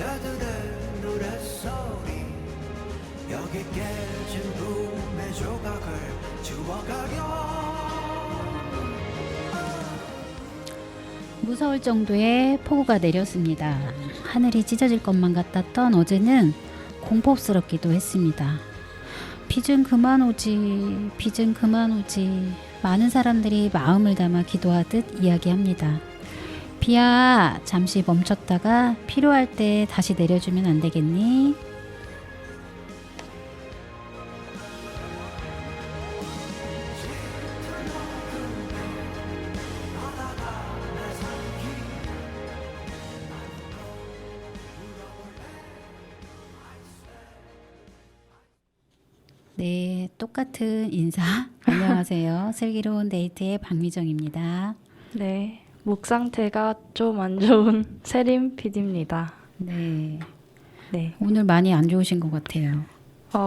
새들의 노랫소리 여기 깨진 붐의 조각을 주워가려. 무서울 정도의 폭우가 내렸습니다. 하늘이 찢어질 것만 같았던 어제는 공포스럽기도 했습니다. 비 좀 그만 오지, 비 좀 그만 오지. 많은 사람들이 마음을 담아 기도하듯 이야기합니다. 비야, 잠시 멈췄다가 필요할 때 다시 내려주면 안 되겠니? 네, 똑같은 인사. 안녕하세요. 슬기로운 데이트의 박미정입니다. 네, 목 상태가 좀 안 좋은 세림 PD입니다. 네, 네. 오늘 많이 안 좋으신 것 같아요.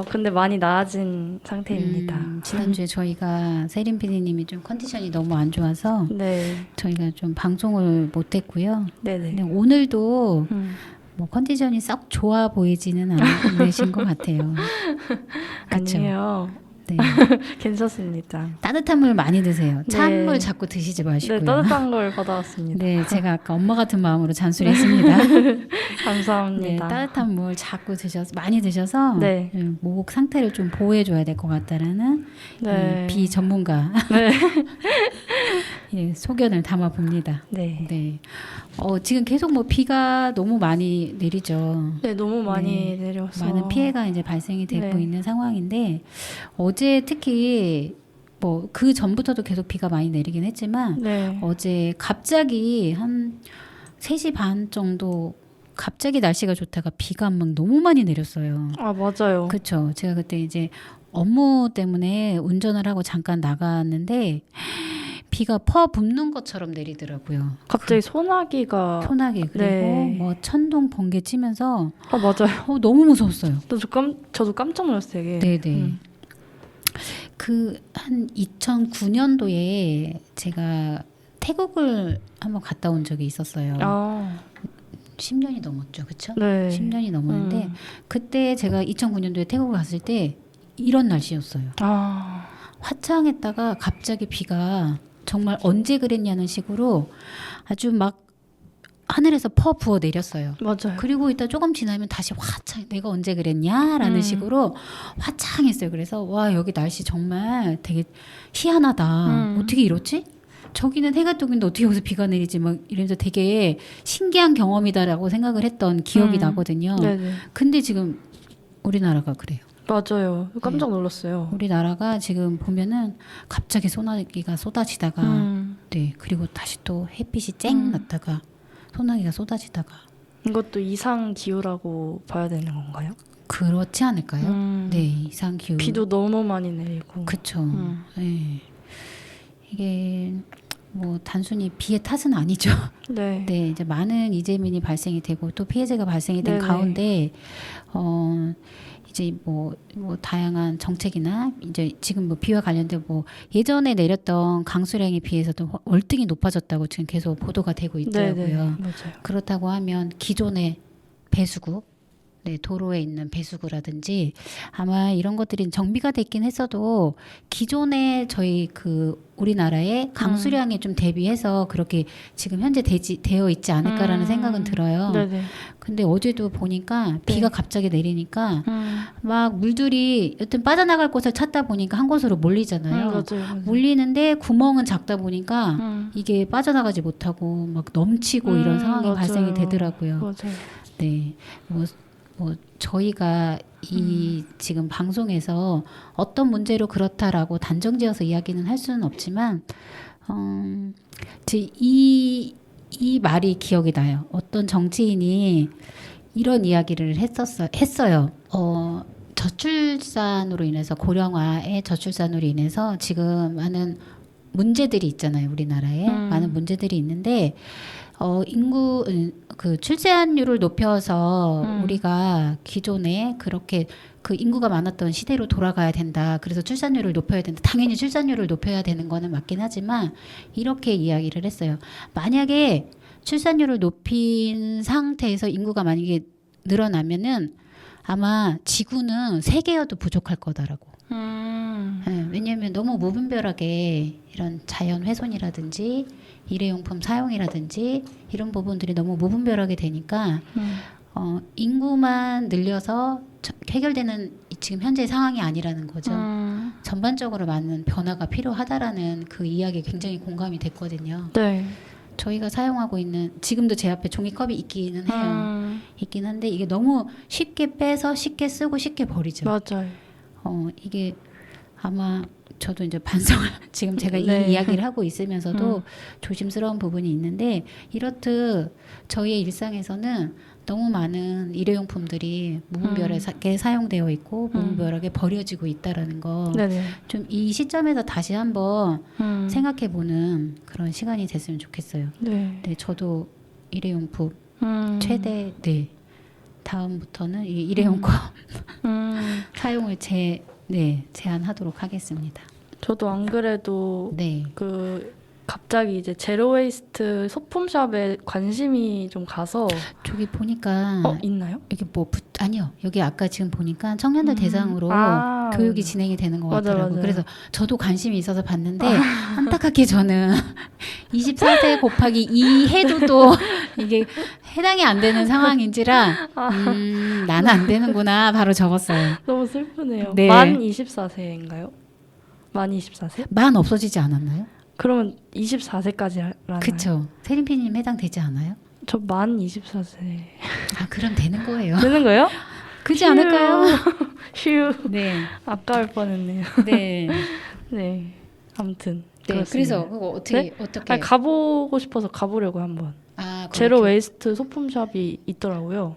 근데 많이 나아진 상태입니다. 지난주에 저희가 세림 PD님이 좀 컨디션이 너무 안 좋아서 네, 저희가 좀 방송을 못했고요. 네네. 근데 오늘도 음, 뭐 컨디션이 썩 좋아 보이지는 않으신 것 같아요. 그쵸? 아니에요. 네. 괜찮습니다. 따뜻한 물 많이 드세요. 네. 찬물 자꾸 드시지 마시고요. 네, 따뜻한 걸 받아왔습니다. 네, 제가 아까 엄마 같은 마음으로 잔소리했습니다. 네, 감사합니다. 따뜻한 물 자꾸 많이 드셔서 네. 목 상태를 좀 보호해줘야 될 것 같다라는 네. 비 전문가 네. 예, 소견을 담아 봅니다. 네. 네, 지금 계속 뭐 비가 너무 많이 내리죠. 네, 너무 많이 내려서 많은 피해가 이제 발생이 되고 네. 있는 상황인데 어제 특히 뭐 그 전부터도 계속 비가 많이 내리긴 했지만 네. 어제 갑자기 한 3시 반 정도 갑자기 날씨가 좋다가 비가 막 너무 많이 내렸어요. 아, 맞아요. 그렇죠. 제가 그때 이제 업무 때문에 운전을 하고 잠깐 나갔는데 비가 퍼붓는 것처럼 내리더라고요. 갑자기 소나기가 소나기 그리고 네. 뭐 천둥 번개 치면서 맞아요. 너무 무서웠어요. 저도 깜짝 놀랐어요. 이게. 네네. 그 한 2009년도에 제가 태국을 한번 갔다 온 적이 있었어요. 아, 10년이 넘었죠, 그렇죠? 네. 10년이 넘었는데 그때 제가 2009년도에 태국을 갔을 때 이런 날씨였어요. 아, 화창했다가 갑자기 비가 정말 언제 그랬냐는 식으로 아주 막 하늘에서 퍼 부어 내렸어요. 맞아요. 그리고 이따 조금 지나면 다시 화창, 내가 언제 그랬냐라는 식으로 화창했어요. 그래서 와, 여기 날씨 정말 되게 희한하다. 어떻게 이렇지? 저기는 해가 뜨고 있는데 어떻게 여기서 비가 내리지? 막 이러면서 되게 신기한 경험이다라고 생각을 했던 기억이 나거든요. 네네. 근데 지금 우리나라가 그래요. 맞아요. 깜짝 놀랐어요. 우리나라가 지금 보면은 갑자기 소나기가 쏟아지다가 네, 그리고 다시 또 햇빛이 쨍 났다가 소나기가 쏟아지다가 이것도 이상 기후라고 봐야 되는 건가요? 그렇지 않을까요? 네, 이상 기후. 비도 너무 많이 내리고. 그렇죠. 네. 이게 뭐 단순히 비의 탓은 아니죠. 네. 네, 이제 많은 이재민이 발생이 되고 또 피해자가 발생이 된 네네. 가운데 이제 뭐 다양한 정책이나 이제 지금 뭐 비와 관련된 뭐 예전에 내렸던 강수량에 비해서도 월등히 높아졌다고 지금 계속 보도가 되고 있더라고요. 네네. 맞아요. 그렇다고 하면 기존의 배수구, 네, 도로에 있는 배수구라든지 아마 이런 것들이 정비가 됐긴 했어도 기존에 저희 그 우리나라의 강수량에 좀 대비해서 그렇게 지금 현재 되어 있지 않을까라는 생각은 들어요. 네네. 근데 어제도 보니까 네. 비가 갑자기 내리니까 막 물들이 여튼 빠져나갈 곳을 찾다 보니까 한 곳으로 몰리잖아요. 맞아요. 몰리는데 구멍은 작다 보니까 이게 빠져나가지 못하고 막 넘치고 이런 상황이 맞아요. 발생이 되더라고요. 맞아요. 네, 뭐 저희가 이 지금 방송에서 어떤 문제로 그렇다라고 단정지어서 이야기는 할 수는 없지만 이 말이 기억이 나요. 어떤 정치인이 이런 이야기를 했어요. 저출산으로 인해서 고령화의 저출산으로 인해서 지금 많은 문제들이 있잖아요. 우리나라에 많은 문제들이 있는데 인구 그 출산율을 높여서 우리가 기존에 그렇게 그 인구가 많았던 시대로 돌아가야 된다. 그래서 출산율을 높여야 된다. 당연히 출산율을 높여야 되는 거는 맞긴 하지만 이렇게 이야기를 했어요. 만약에 출산율을 높인 상태에서 인구가 만약에 늘어나면은 아마 지구는 3개여도 부족할 거다라고. 네, 왜냐하면 너무 무분별하게 이런 자연 훼손이라든지 일회용품 사용이라든지 이런 부분들이 너무 무분별하게 되니까 인구만 늘려서 해결되는 지금 현재 상황이 아니라는 거죠. 전반적으로 많은 변화가 필요하다라는 그 이야기에 굉장히 공감이 됐거든요. 네. 저희가 사용하고 있는 지금도 제 앞에 종이컵이 있기는 해요. 있긴 한데 이게 너무 쉽게 빼서 쉽게 쓰고 쉽게 버리죠. 맞아요. 이게 아마 저도 이제 반성을 지금 제가 네. 이 이야기를 하고 있으면서도 조심스러운 부분이 있는데 이렇듯 저희의 일상에서는 너무 많은 일회용품들이 무분별하게 사용되어 있고 무분별하게 버려지고 있다라는 거 네네. 좀 이 시점에서 다시 한번 생각해보는 그런 시간이 됐으면 좋겠어요. 네. 네, 저도 일회용품 최대 다음부터는 이 일회용품 사용을 제한하도록 하겠습니다. 저도 안 그래도 네. 갑자기 이제 제로 웨이스트 소품샵에 관심이 좀 가서 저기 보니까 있나요? 여기 아니요. 여기 아까 지금 보니까 청년들 대상으로 교육이 진행이 되는 것 맞아, 같더라고요. 맞아요. 그래서 저도 관심이 있어서 봤는데 안타깝게 저는 24세 곱하기 2 해도 또 이게 해당이 안 되는 상황인지라 나는 안 되는구나 바로 적었어요. 너무 슬프네요. 네. 만 24세인가요? 만 24세? 만 없어지지 않았나요? 그러면 24세까지 하나요? 그쵸. 세림피님 해당되지 않아요? 저 만 24세. 아 그럼 되는 거예요. 되는 거예요? 그지 않을까요? 휴. 네. 아까울 뻔했네요. 네. 네. 아무튼. 네. 그렇습니다. 그래서 그거 어떻게 아니, 가보고 싶어서 가보려고 한번. 제로 웨이스트 소품샵이 있더라고요.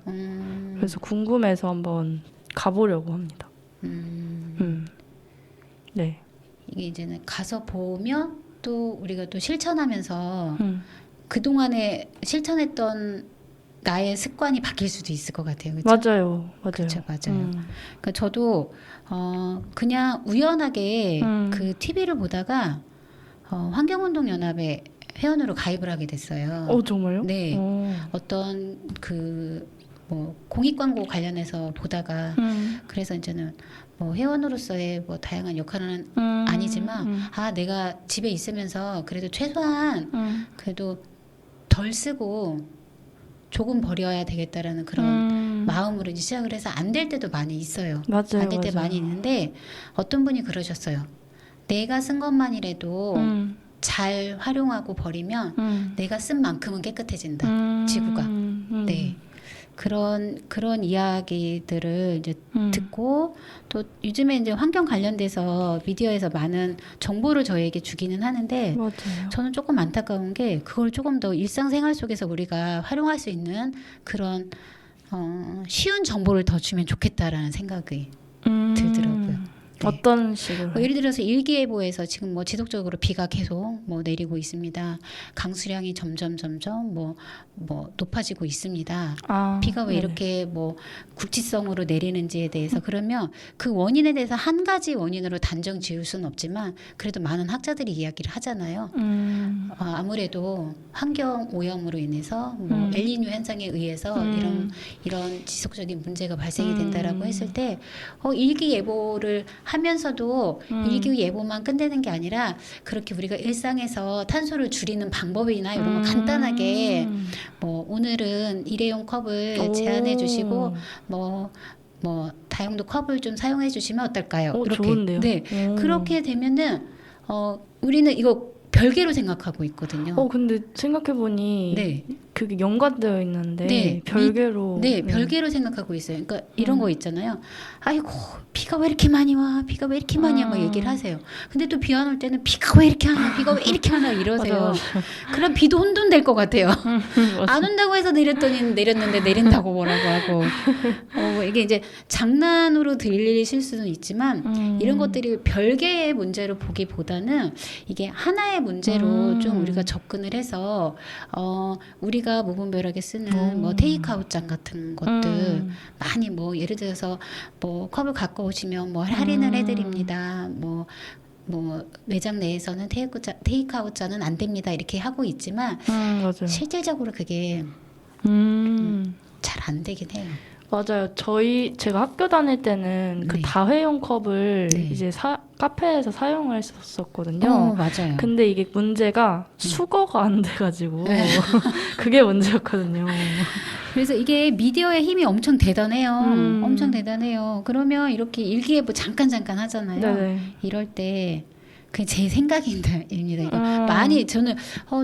그래서 궁금해서 한번 가보려고 합니다. 네. 이게 이제는 가서 보면 또 우리가 또 실천하면서 그동안에 실천했던 나의 습관이 바뀔 수도 있을 것 같아요. 그쵸? 맞아요. 그쵸, 맞아요. 그러니까 저도 그냥 우연하게 그 TV를 보다가 환경운동연합에 회원으로 가입을 하게 됐어요. 정말요? 네. 어떤 뭐 공익 광고 관련해서 보다가 그래서 이제는 뭐 회원으로서의 뭐 다양한 역할은 아니지만 내가 집에 있으면서 그래도 최소한 그래도 덜 쓰고 조금 버려야 되겠다라는 그런 마음으로 이제 시작을 해서 안 될 때도 많이 있어요. 맞아요. 안 될 때 많이 있는데 어떤 분이 그러셨어요. 내가 쓴 것만이라도 잘 활용하고 버리면 내가 쓴 만큼은 깨끗해진다. 지구가. 네. 그런 이야기들을 이제 듣고 또 요즘에 이제 환경 관련돼서 미디어에서 많은 정보를 저희에게 주기는 하는데 맞아요. 저는 조금 안타까운 게 그걸 조금 더 일상생활 속에서 우리가 활용할 수 있는 그런 쉬운 정보를 더 주면 좋겠다라는 생각이 들더라고요. 네. 어떤 식으로? 예를 들어서 일기예보에서 지금 뭐 지속적으로 비가 계속 뭐 내리고 있습니다. 강수량이 점점 뭐 높아지고 있습니다. 비가 왜 네네. 이렇게 뭐 국지성으로 내리는지에 대해서 그러면 그 원인에 대해서 한 가지 원인으로 단정 지을 수는 없지만 그래도 많은 학자들이 이야기를 하잖아요. 아무래도 환경 오염으로 인해서 뭐 엘니뇨 현상에 의해서 이런 지속적인 문제가 발생이 된다라고 했을 때 일기예보를 하면서도 일기예보만 끝내는 게 아니라 그렇게 우리가 일상에서 탄소를 줄이는 방법이나 이런 거 간단하게 뭐 오늘은 일회용 컵을 제한해 주시고 뭐 다용도 컵을 좀 사용해 주시면 어떨까요? 이렇게. 좋은데요. 네. 그렇게 되면은 우리는 이거 별개로 생각하고 있거든요. 근데 생각해보니 네. 그게 연관되어 있는데 네. 별개로. 별개로 생각하고 있어요. 그러니까 이런 거 있잖아요. 아이고 비가 왜 이렇게 많이 와? 비가 왜 이렇게 많이 와? 막 얘기를 하세요. 근데 또 비 안 올 때는 비가 왜 이렇게 안 와? 비가 왜 이렇게 안 와? 이러세요. 맞아. 그럼 비도 혼돈될 것 같아요. 안 온다고 해서 내렸더니 내렸는데 내린다고 뭐라고 하고 이게 이제 장난으로 들리실 수는 있지만 이런 것들이 별개의 문제로 보기보다는 이게 하나의 문제로 좀 우리가 접근을 해서 우리가 무분별하게 쓰는 뭐 테이크아웃장 같은 것들 많이 뭐 예를 들어서 뭐 컵을 갖고 오시면 뭐 할인을 해드립니다. 뭐 매장 내에서는 테이크아웃자는 안 됩니다. 이렇게 하고 있지만 맞아요. 실질적으로 그게 잘 안 되긴 해요. 맞아요. 제가 학교 다닐 때는 그 네. 다회용 컵을 네. 이제 카페에서 사용을 했었거든요. 맞아요. 근데 이게 문제가 수거가 안 돼가지고 네. 그게 문제였거든요. 그래서 이게 미디어의 힘이 엄청 대단해요. 음. 엄청 대단해요. 그러면 이렇게 일기예보 잠깐 하잖아요. 네네. 이럴 때 그게 제 생각입니다. 이거 많이 저는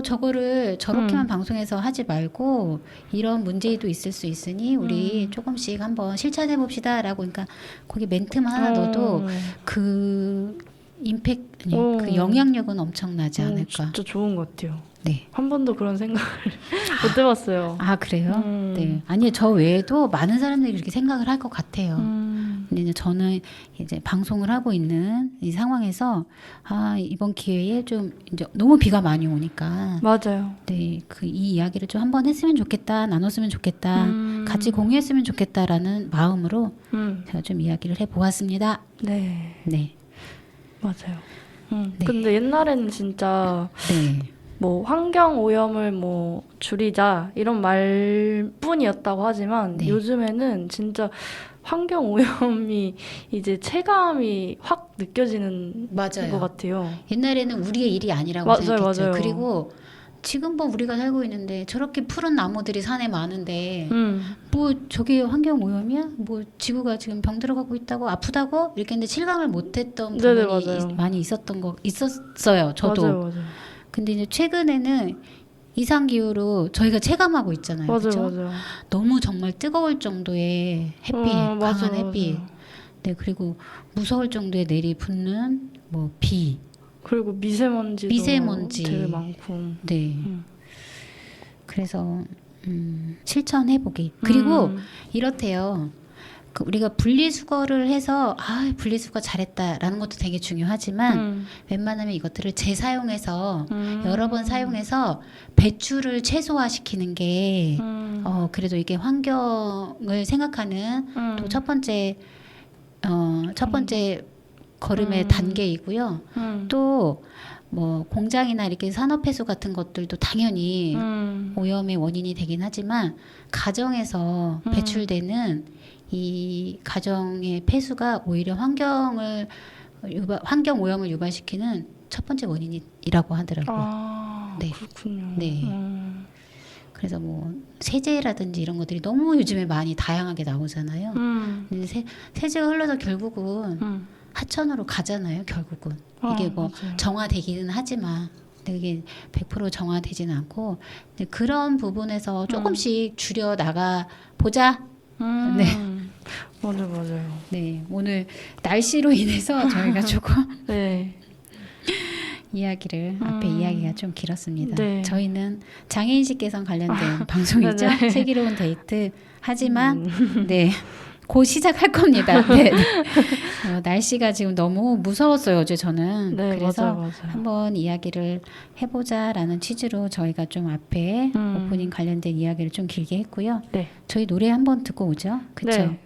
저거를 저렇게만 방송에서 하지 말고 이런 문제도 있을 수 있으니 우리 조금씩 한번 실천해 봅시다라고 그러니까 거기 멘트만 하나 넣어도 그 임팩트 그 영향력은 엄청나지 않을까. 진짜 좋은 것 같아요. 네. 한 번도 그런 생각을 못 해봤어요. 아 그래요? 네. 아니 저 외에도 많은 사람들이 그렇게 생각을 할 것 같아요. 근데 이제 저는 이제 방송을 하고 있는 이 상황에서 이번 기회에 좀 이제 너무 비가 많이 오니까 맞아요. 네, 그 이 이야기를 좀 한번 했으면 좋겠다, 나눴으면 좋겠다, 같이 공유했으면 좋겠다라는 마음으로 제가 좀 이야기를 해보았습니다. 네. 네. 맞아요. 네. 근데 옛날에는 진짜 네. 뭐 환경 오염을 뭐 줄이자 이런 말뿐이었다고 하지만 네. 요즘에는 진짜 환경 오염이 이제 체감이 확 느껴지는 맞아요. 것 같아요. 옛날에는 우리의 일이 아니라고 맞아요, 생각했죠. 맞아요. 그리고 지금 뭐 우리가 살고 있는데 저렇게 푸른 나무들이 산에 많은데 뭐 저게 환경 오염이야? 뭐 지구가 지금 병 들어가고 있다고 아프다고 이렇게 했는데 실감을 못했던 네네, 부분이 맞아요. 많이 있었어요. 저도. 맞아요. 근데 이제 최근에는 이상 기후로 저희가 체감하고 있잖아요. 그렇죠? 맞아요. 너무 정말 뜨거울 정도의 햇빛, 강한 맞아요, 햇빛. 맞아요. 네, 그리고 무서울 정도의 내리붙는 뭐 비. 그리고 미세먼지 되게 많고. 네. 그래서 실천해보기. 그리고 이렇대요. 그 우리가 분리수거를 해서 분리수거 잘했다라는 것도 되게 중요하지만 웬만하면 이것들을 재사용해서 여러 번 사용해서 배출을 최소화시키는 게 그래도 이게 환경을 생각하는 또 첫 번째 걸음의 단계이고요. 또 뭐 공장이나 이렇게 산업폐수 같은 것들도 당연히 오염의 원인이 되긴 하지만 가정에서 배출되는 이 가정의 폐수가 오히려 환경 오염을 유발시키는 첫 번째 원인이라고 하더라고요. 네. 그렇군요. 네. 그래서 뭐 세제라든지 이런 것들이 너무 요즘에 많이 다양하게 나오잖아요. 근데 세제가 흘러서 결국은 하천으로 가잖아요. 결국은 이게 뭐 맞아요. 정화되기는 하지만 근데 이게 100% 정화되지는 않고 근데 그런 부분에서 조금씩 줄여 나가 보자. 네. 맞아요. 네, 오늘 날씨로 인해서 저희가 조금 네. 앞에 이야기가 좀 길었습니다. 네. 저희는 장애인식 개선 관련된 방송이죠. 네. 슬기로운 데이트. 하지만 네. 곧 시작할 겁니다. 네. 날씨가 지금 너무 무서웠어요. 어제 저는. 네, 그래서 맞아요. 한번 이야기를 해보자라는 취지로 저희가 좀 앞에 오프닝 관련된 이야기를 좀 길게 했고요. 네. 저희 노래 한번 듣고 오죠. 그렇죠. 네.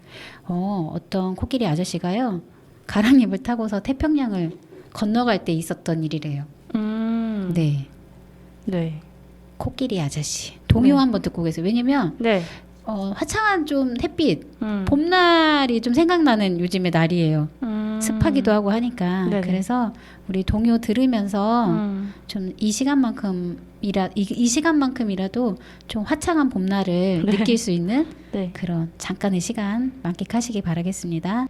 어떤 코끼리 아저씨가요. 가랑잎을 타고서 태평양을 건너갈 때 있었던 일이래요. 네. 네. 코끼리 아저씨. 동요 한번 듣고 계세요. 왜냐면 네. 화창한 좀 햇빛, 봄날이 좀 생각나는 요즘의 날이에요. 습하기도 하고 하니까. 네네. 그래서 우리 동요 들으면서 좀 이 시간만큼이라도 좀 화창한 봄날을 네. 느낄 수 있는 네. 그런 잠깐의 시간 만끽하시기 바라겠습니다.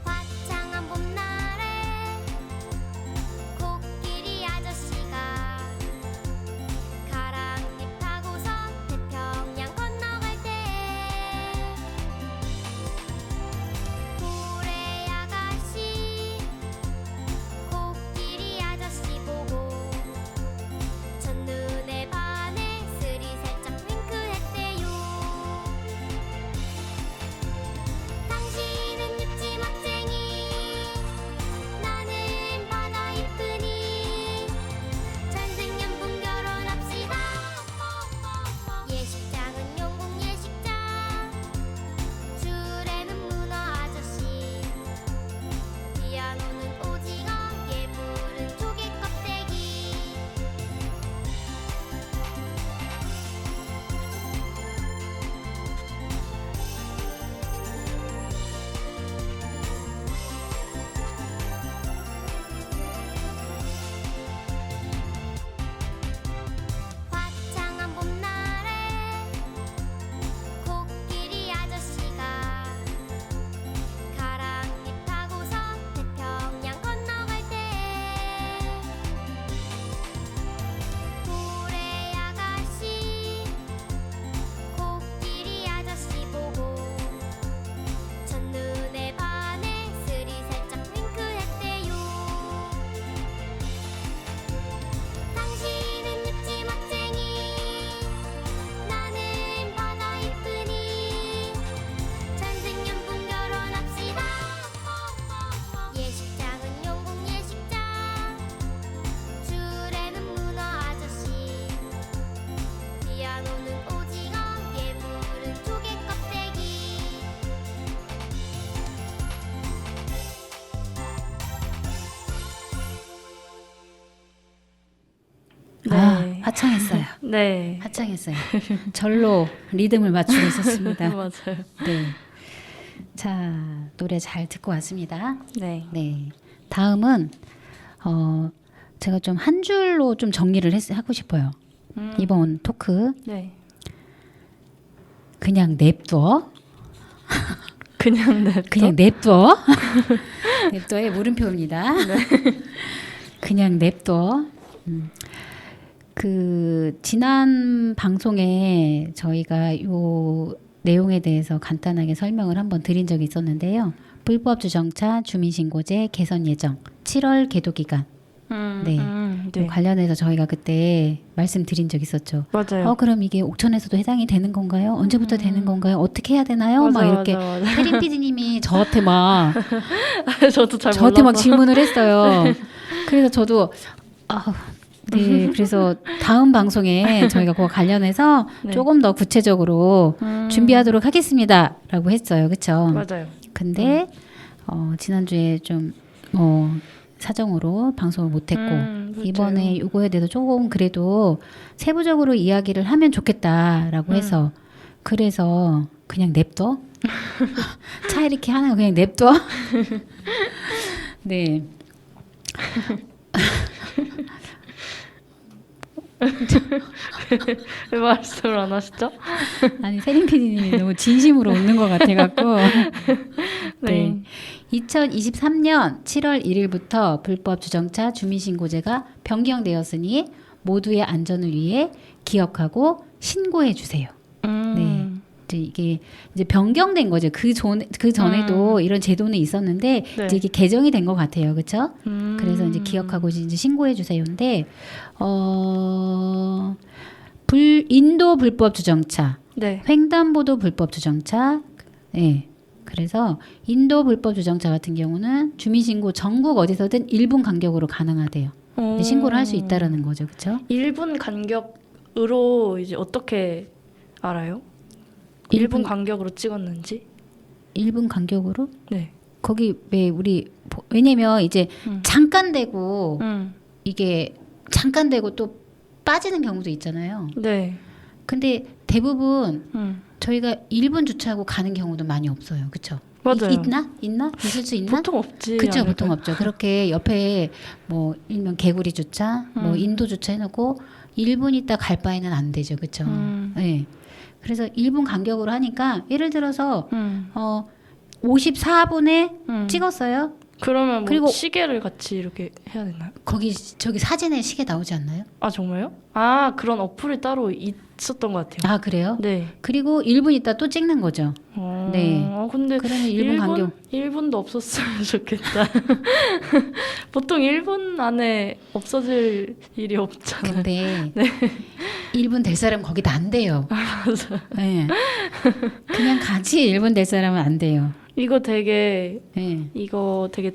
화창한 봄날에 코끼리 아저씨가 가랑잎 타고서 태평양 건너갈 때 네. 아, 하창했어요. 네. 하창했어요. 절로 리듬을 맞추고 있었습니다. 맞아요. 네. 자, 노래 잘 듣고 왔습니다. 네. 네. 다음은 제가 좀 한 줄로 좀 정리를 하고 싶어요. 이번 토크 네. 그냥 냅둬. 그냥 냅둬. 그냥 냅둬. 냅둬의 물음표입니다. 네. 그냥 냅둬. 그 지난 방송에 저희가 요 내용에 대해서 간단하게 설명을 한번 드린 적이 있었는데요. 불법 주정차 주민신고제 개선 예정 7월 개도 기간. 네. 네. 관련해서 저희가 그때 말씀드린 적 있었죠. 맞아요. 그럼 이게 옥천에서도 해당이 되는 건가요? 언제부터 되는 건가요? 어떻게 해야 되나요? 맞아, 막 이렇게 맞아. 혜린 PD님이 저한테 막 저도 잘 저한테 막 몰라서. 질문을 했어요. 그래서 저도 네, 그래서 다음 방송에 저희가 그거 관련해서 네. 조금 더 구체적으로 준비하도록 하겠습니다라고 했어요. 그렇죠? 맞아요. 근데 지난주에 좀 사정으로 방송을 못했고 맞아요. 이번에 이거에 대해서 조금 그래도 세부적으로 이야기를 하면 좋겠다라고 해서 그래서 그냥 냅둬? 차 이렇게 하는 거 그냥 냅둬? 네. 왜 말씀을 안 하시죠? 아니 세림 PD님이 너무 진심으로 웃는 것 같아갖고 네. 2023년 7월 1일부터 불법 주정차 주민신고제가 변경되었으니 모두의 안전을 위해 기억하고 신고해 주세요. 네. 이제 이게 이제 변경된 거죠. 그 전에도 이런 제도는 있었는데 네. 이제 이게 개정이 된 것 같아요. 그렇죠? 그래서 이제 기억하고 이제 신고해 주세요인데 인도 불법 주정차, 네. 횡단보도 불법 주정차, 네. 그래서 인도 불법 주정차 같은 경우는 주민신고 전국 어디서든 1분 간격으로 가능하대요. 신고를 할 수 있다라는 거죠, 그렇죠? 1분 간격으로 이제 어떻게 알아요? 1분 간격으로 찍었는지? 1분 간격으로? 네. 거기 왜냐면 이제 음. 잠깐 되고 음. 이게 잠깐 되고 또 빠지는 경우도 있잖아요. 네. 근데 대부분 저희가 1분 주차하고 가는 경우도 많이 없어요. 그렇죠? 맞아요. 있나? 있을 수 있나? 보통 없지. 그렇죠. 않을까요? 보통 없죠. 그렇게 옆에 뭐 일명 개구리 주차, 뭐 인도 주차 해놓고 1분 있다 갈 바에는 안 되죠. 그렇죠? 네. 그래서 1분 간격으로 하니까 예를 들어서 54분에 찍었어요. 그러면 그리고- 뭐 시계를 같이 이렇게 해야 되나요? 저기 사진에 시계 나오지 않나요? 아 정말요? 아 그런 어플이 따로 있었던 것 같아요. 아 그래요? 네. 그리고 1분 있다 또 찍는 거죠. 네. 근데 그러면 1분 간격. 1분도 없었으면 좋겠다. 보통 1분 안에 없어질 일이 없잖아요. 근데 1분 될 사람 거기다 안 돼요. 맞아. 네. 그냥 같이 1분 될 사람은 안 돼요. 이거 되게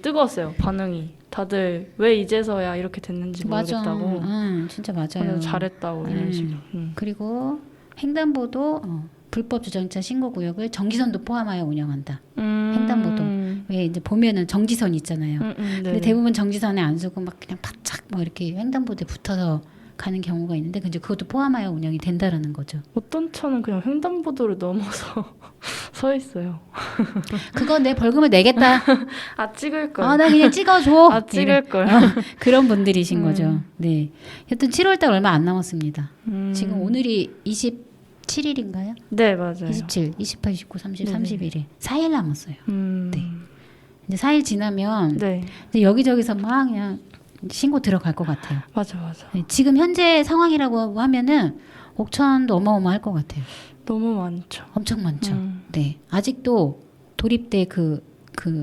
뜨거웠어요. 반응이. 다들 왜 이제서야 이렇게 됐는지 맞아. 모르겠다고. 진짜 맞아요. 그래서 잘했다고 이런 식으로. 그리고 횡단보도 불법 주정차 신고 구역을 정지선도 포함하여 운영한다. 횡단보도. 왜 이제 보면은 정지선 있잖아요. 근데 대부분 정지선에 안 서고 막 그냥 바짝 뭐 이렇게 횡단보도에 붙어서 가는 경우가 있는데 근데 그것도 포함하여 운영이 된다라는 거죠. 어떤 차는 그냥 횡단보도를 넘어서 서 있어요. 그거 내 벌금을 내겠다. 아 찍을 걸. 나 그냥 찍어줘. 아 찍을 걸. 그런 분들이신 거죠. 네. 여튼 7월달 얼마 안 남았습니다. 지금 오늘이 27일인가요? 네 맞아요. 27, 28, 29, 30, 네네. 31일. 4일 남았어요. 네. 이제 4일 지나면 네. 이제 여기저기서 막 그냥 신고 들어갈 것 같아요. 맞아. 네, 지금 현재 상황이라고 하면은 옥천도 어마어마할 것 같아요. 너무 많죠. 엄청 많죠. 네. 아직도 도립대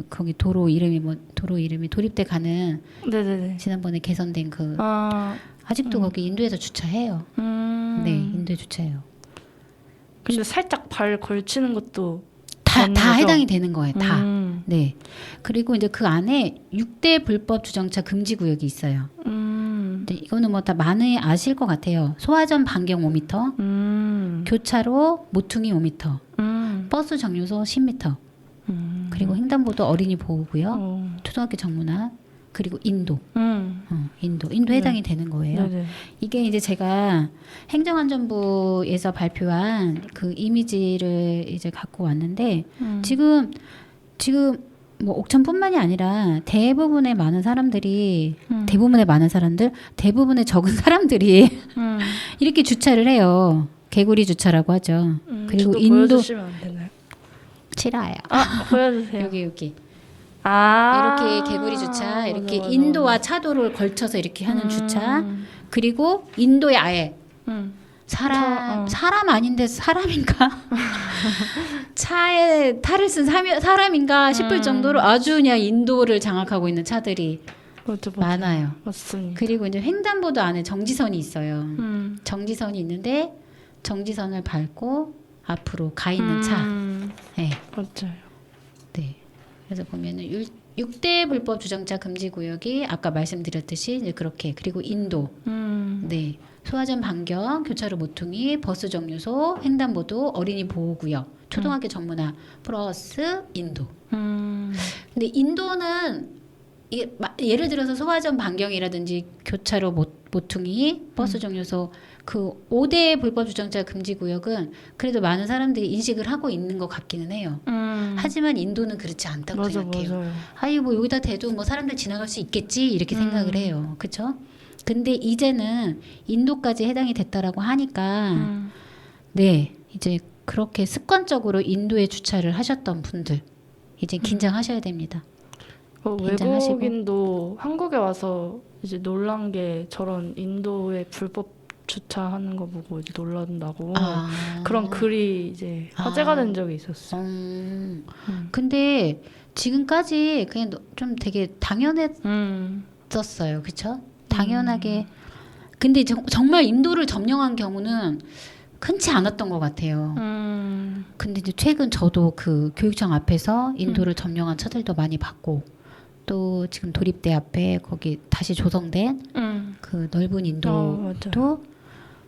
거기 도로 이름이 도립대 가는 네네네. 지난번에 개선된 아. 아직도 거기 인도에서 주차해요. 네, 인도에 주차해요. 근데 살짝 발 걸치는 것도 다 맞는 거죠? 해당이 되는 거예요. 다. 음. 네. 그리고 이제 그 안에 6대 불법 주정차 금지 구역이 있어요. 근데 이거는 뭐 다 많이 아실 것 같아요. 소화전 반경 5m, 교차로 모퉁이 5m, 버스 정류소 10m, 그리고 횡단보도 어린이 보호구역, 초등학교 정문화, 그리고 인도. 인도 네. 해당이 되는 거예요. 네네. 이게 이제 제가 행정안전부에서 발표한 그 이미지를 이제 갖고 왔는데 지금 뭐 옥천뿐만이 아니라 대부분의 적은 사람들이 이렇게 주차를 해요. 개구리 주차라고 하죠. 그리고 저도 인도 보여주시면 안 되나요? 싫어요. 보여주세요. 여기 아 이렇게 개구리 주차, 이렇게 맞아. 인도와 차도를 걸쳐서 이렇게 하는 주차. 그리고 인도에 아예 사람 아닌데 사람인가? 차에 탈을 쓴 사람인가 싶을 정도로 아주 그냥 인도를 장악하고 있는 차들이 맞아. 많아요. 맞습니다. 그리고 이제 횡단보도 안에 정지선이 있어요. 정지선이 있는데 정지선을 밟고 앞으로 가 있는 차. 네. 맞아요. 네. 그래서 보면은 6대 불법 주정차 금지 구역이 아까 말씀드렸듯이 이제 그렇게, 그리고 인도. 네. 소화전 반경, 교차로 모퉁이, 버스 정류소, 횡단보도, 어린이 보호구역, 초등학교 정문화 플러스 인도. 근데 인도는 이게 예를 들어서 소화전 반경이라든지 교차로 모퉁이, 버스 정류소 그 5대 불법 주정차 금지 구역은 그래도 많은 사람들이 인식을 하고 있는 것 같기는 해요. 하지만 인도는 그렇지 않다고 생각해요. 맞아요. 아유 뭐 여기다 대도 뭐 사람들 지나갈 수 있겠지 이렇게 생각을 해요. 그렇죠? 근데 이제는 인도까지 해당이 됐다라고 하니까 네 이제 그렇게 습관적으로 인도에 주차를 하셨던 분들 이제 긴장하셔야 됩니다. 긴장하시고. 외국인도 한국에 와서 이제 놀란 게 저런 인도에 불법 주차하는 거 보고 이제 놀란다고 그런 글이 이제 화제가 된 적이 있었어요. 근데 지금까지 그냥 좀 되게 당연했었어요, 그렇죠? 당연하게. 근데 정말 인도를 점령한 경우는 흔치 않았던 것 같아요. 근데 이제 최근 저도 그 교육청 앞에서 인도를 점령한 차들도 많이 봤고, 또 지금 도립대 앞에 거기 다시 조성된 그 넓은 인도도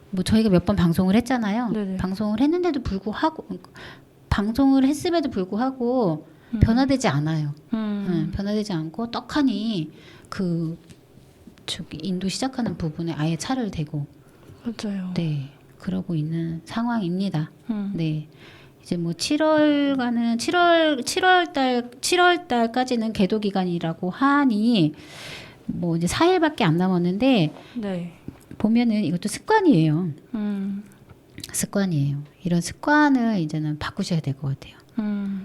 뭐 저희가 몇 번 방송을 했잖아요. 네네. 방송을 했는데도 불구하고 방송을 했음에도 불구하고 변화되지 않아요. 변화되지 않고 떡하니 그 저기 인도 시작하는 부분에 아예 차를 대고 맞아요. 네 그러고 있는 상황입니다. 네 이제 뭐 7월 달까지는 계도 기간이라고 하니 뭐 이제 4일밖에 안 남았는데 네. 보면은 이것도 습관이에요. 습관이에요. 이런 습관을 이제는 바꾸셔야 될 것 같아요.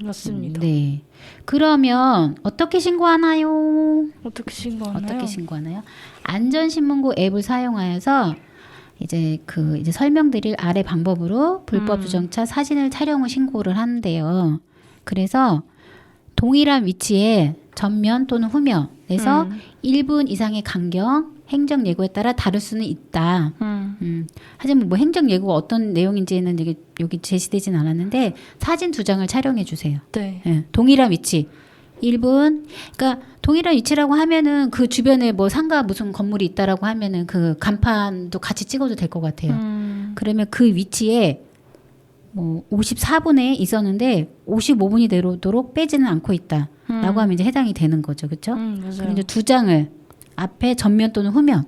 맞습니다. 네. 그러면 어떻게 신고하나요? 어떻게 신고하나요? 어떻게 신고하나요? 안전신문고 앱을 사용하여서 이제 설명드릴 아래 방법으로 불법 주정차 사진을 촬영 후 신고를 하는데요. 그래서 동일한 위치에 전면 또는 후면에서 1분 이상의 간격, 행정 예고에 따라 다를 수는 있다. 하지만 뭐 행정 예고가 어떤 내용인지는 여기 제시되진 않았는데 사진 2장을 촬영해 주세요. 네. 네, 동일한 위치. 1분. 그러니까 동일한 위치라고 하면은 그 주변에 뭐 상가 무슨 건물이 있다라고 하면은 그 간판도 같이 찍어도 될 것 같아요. 그러면 그 위치에 뭐 54분에 있었는데 55분이 되도록 빼지는 않고 있다라고 하면 이제 해당이 되는 거죠. 그렇죠? 맞아요. 그리고 이제 2장을 앞에 전면 또는 후면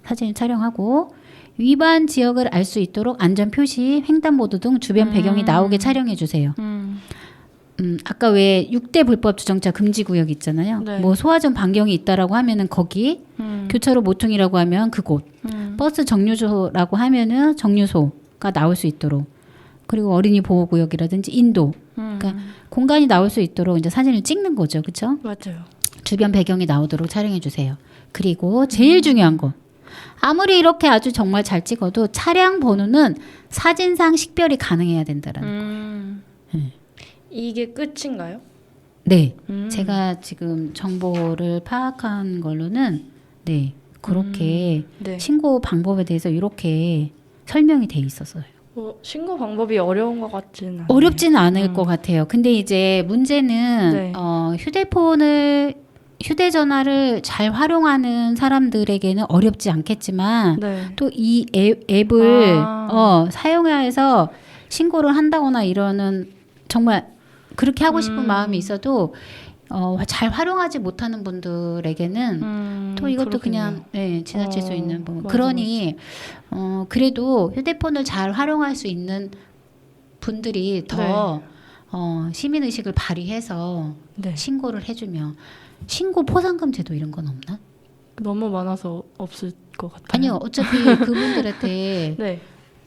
사진을 촬영하고 위반 지역을 알 수 있도록 안전 표시, 횡단보도 등 주변 배경이 나오게 촬영해 주세요. 아까 왜 6대 불법 주정차 금지 구역 있잖아요. 네. 뭐 소화전 반경이 있다라고 하면은 거기, 교차로 모퉁이라고 하면 그곳, 버스 정류소라고 하면은 정류소가 나올 수 있도록, 그리고 어린이 보호 구역이라든지 인도, 그러니까 공간이 나올 수 있도록 이제 사진을 찍는 거죠, 그렇죠? 맞아요. 주변 배경이 나오도록 촬영해 주세요. 그리고 제일 중요한 건 아무리 이렇게 아주 정말 잘 찍어도 차량 번호는 사진상 식별이 가능해야 된다라는 거예요. 이게 끝인가요? 네, 제가 지금 정보를 파악한 걸로는 네 그렇게 네. 신고 방법에 대해서 이렇게 설명이 돼 있었어요. 신고 방법이 어려운 것 같지는 않아요. 어렵지는 않을 것 같아요. 근데 이제 문제는 네. 휴대전화를 잘 활용하는 사람들에게는 어렵지 않겠지만 네. 또 이 앱을 사용해서 신고를 한다거나 이러는 정말 그렇게 하고 싶은 마음이 있어도 잘 활용하지 못하는 분들에게는 또 이것도 그냥 지나칠 수 있는 부분. 맞아, 그러니 그래도 휴대폰을 잘 활용할 수 있는 분들이 더 시민 의식을 발휘해서 네. 신고를 해주면 신고 포상금 제도 이런 건 없나? 너무 많아서 없을 것 같아요. 아니요, 어차피 그분들한테 네.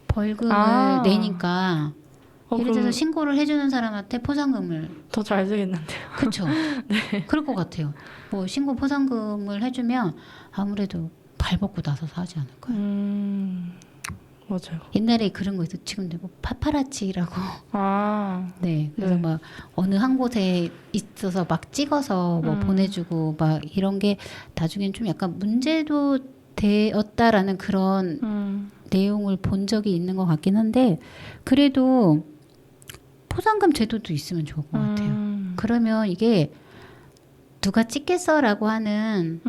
벌금을 내니까 예를 들어서 그럼 신고를 해주는 사람한테 포상금을 더 잘 되겠는데요. 그렇죠. 그럴 것 같아요. 뭐 신고 포상금을 해주면 아무래도 발벗고 나서서 하지 않을까요? 맞아요. 옛날에 그런 거 있어. 지금도 뭐 파파라치라고. 네. 그래서 네. 막 어느 한 곳에 있어서 막 찍어서 뭐 보내주고 막 이런 게 나중엔 좀 약간 문제도 되었다라는 그런 내용을 본 적이 있는 것 같긴 한데 그래도 포상금 제도도 있으면 좋을 것 같아요. 그러면 이게 누가 찍겠어라고 하는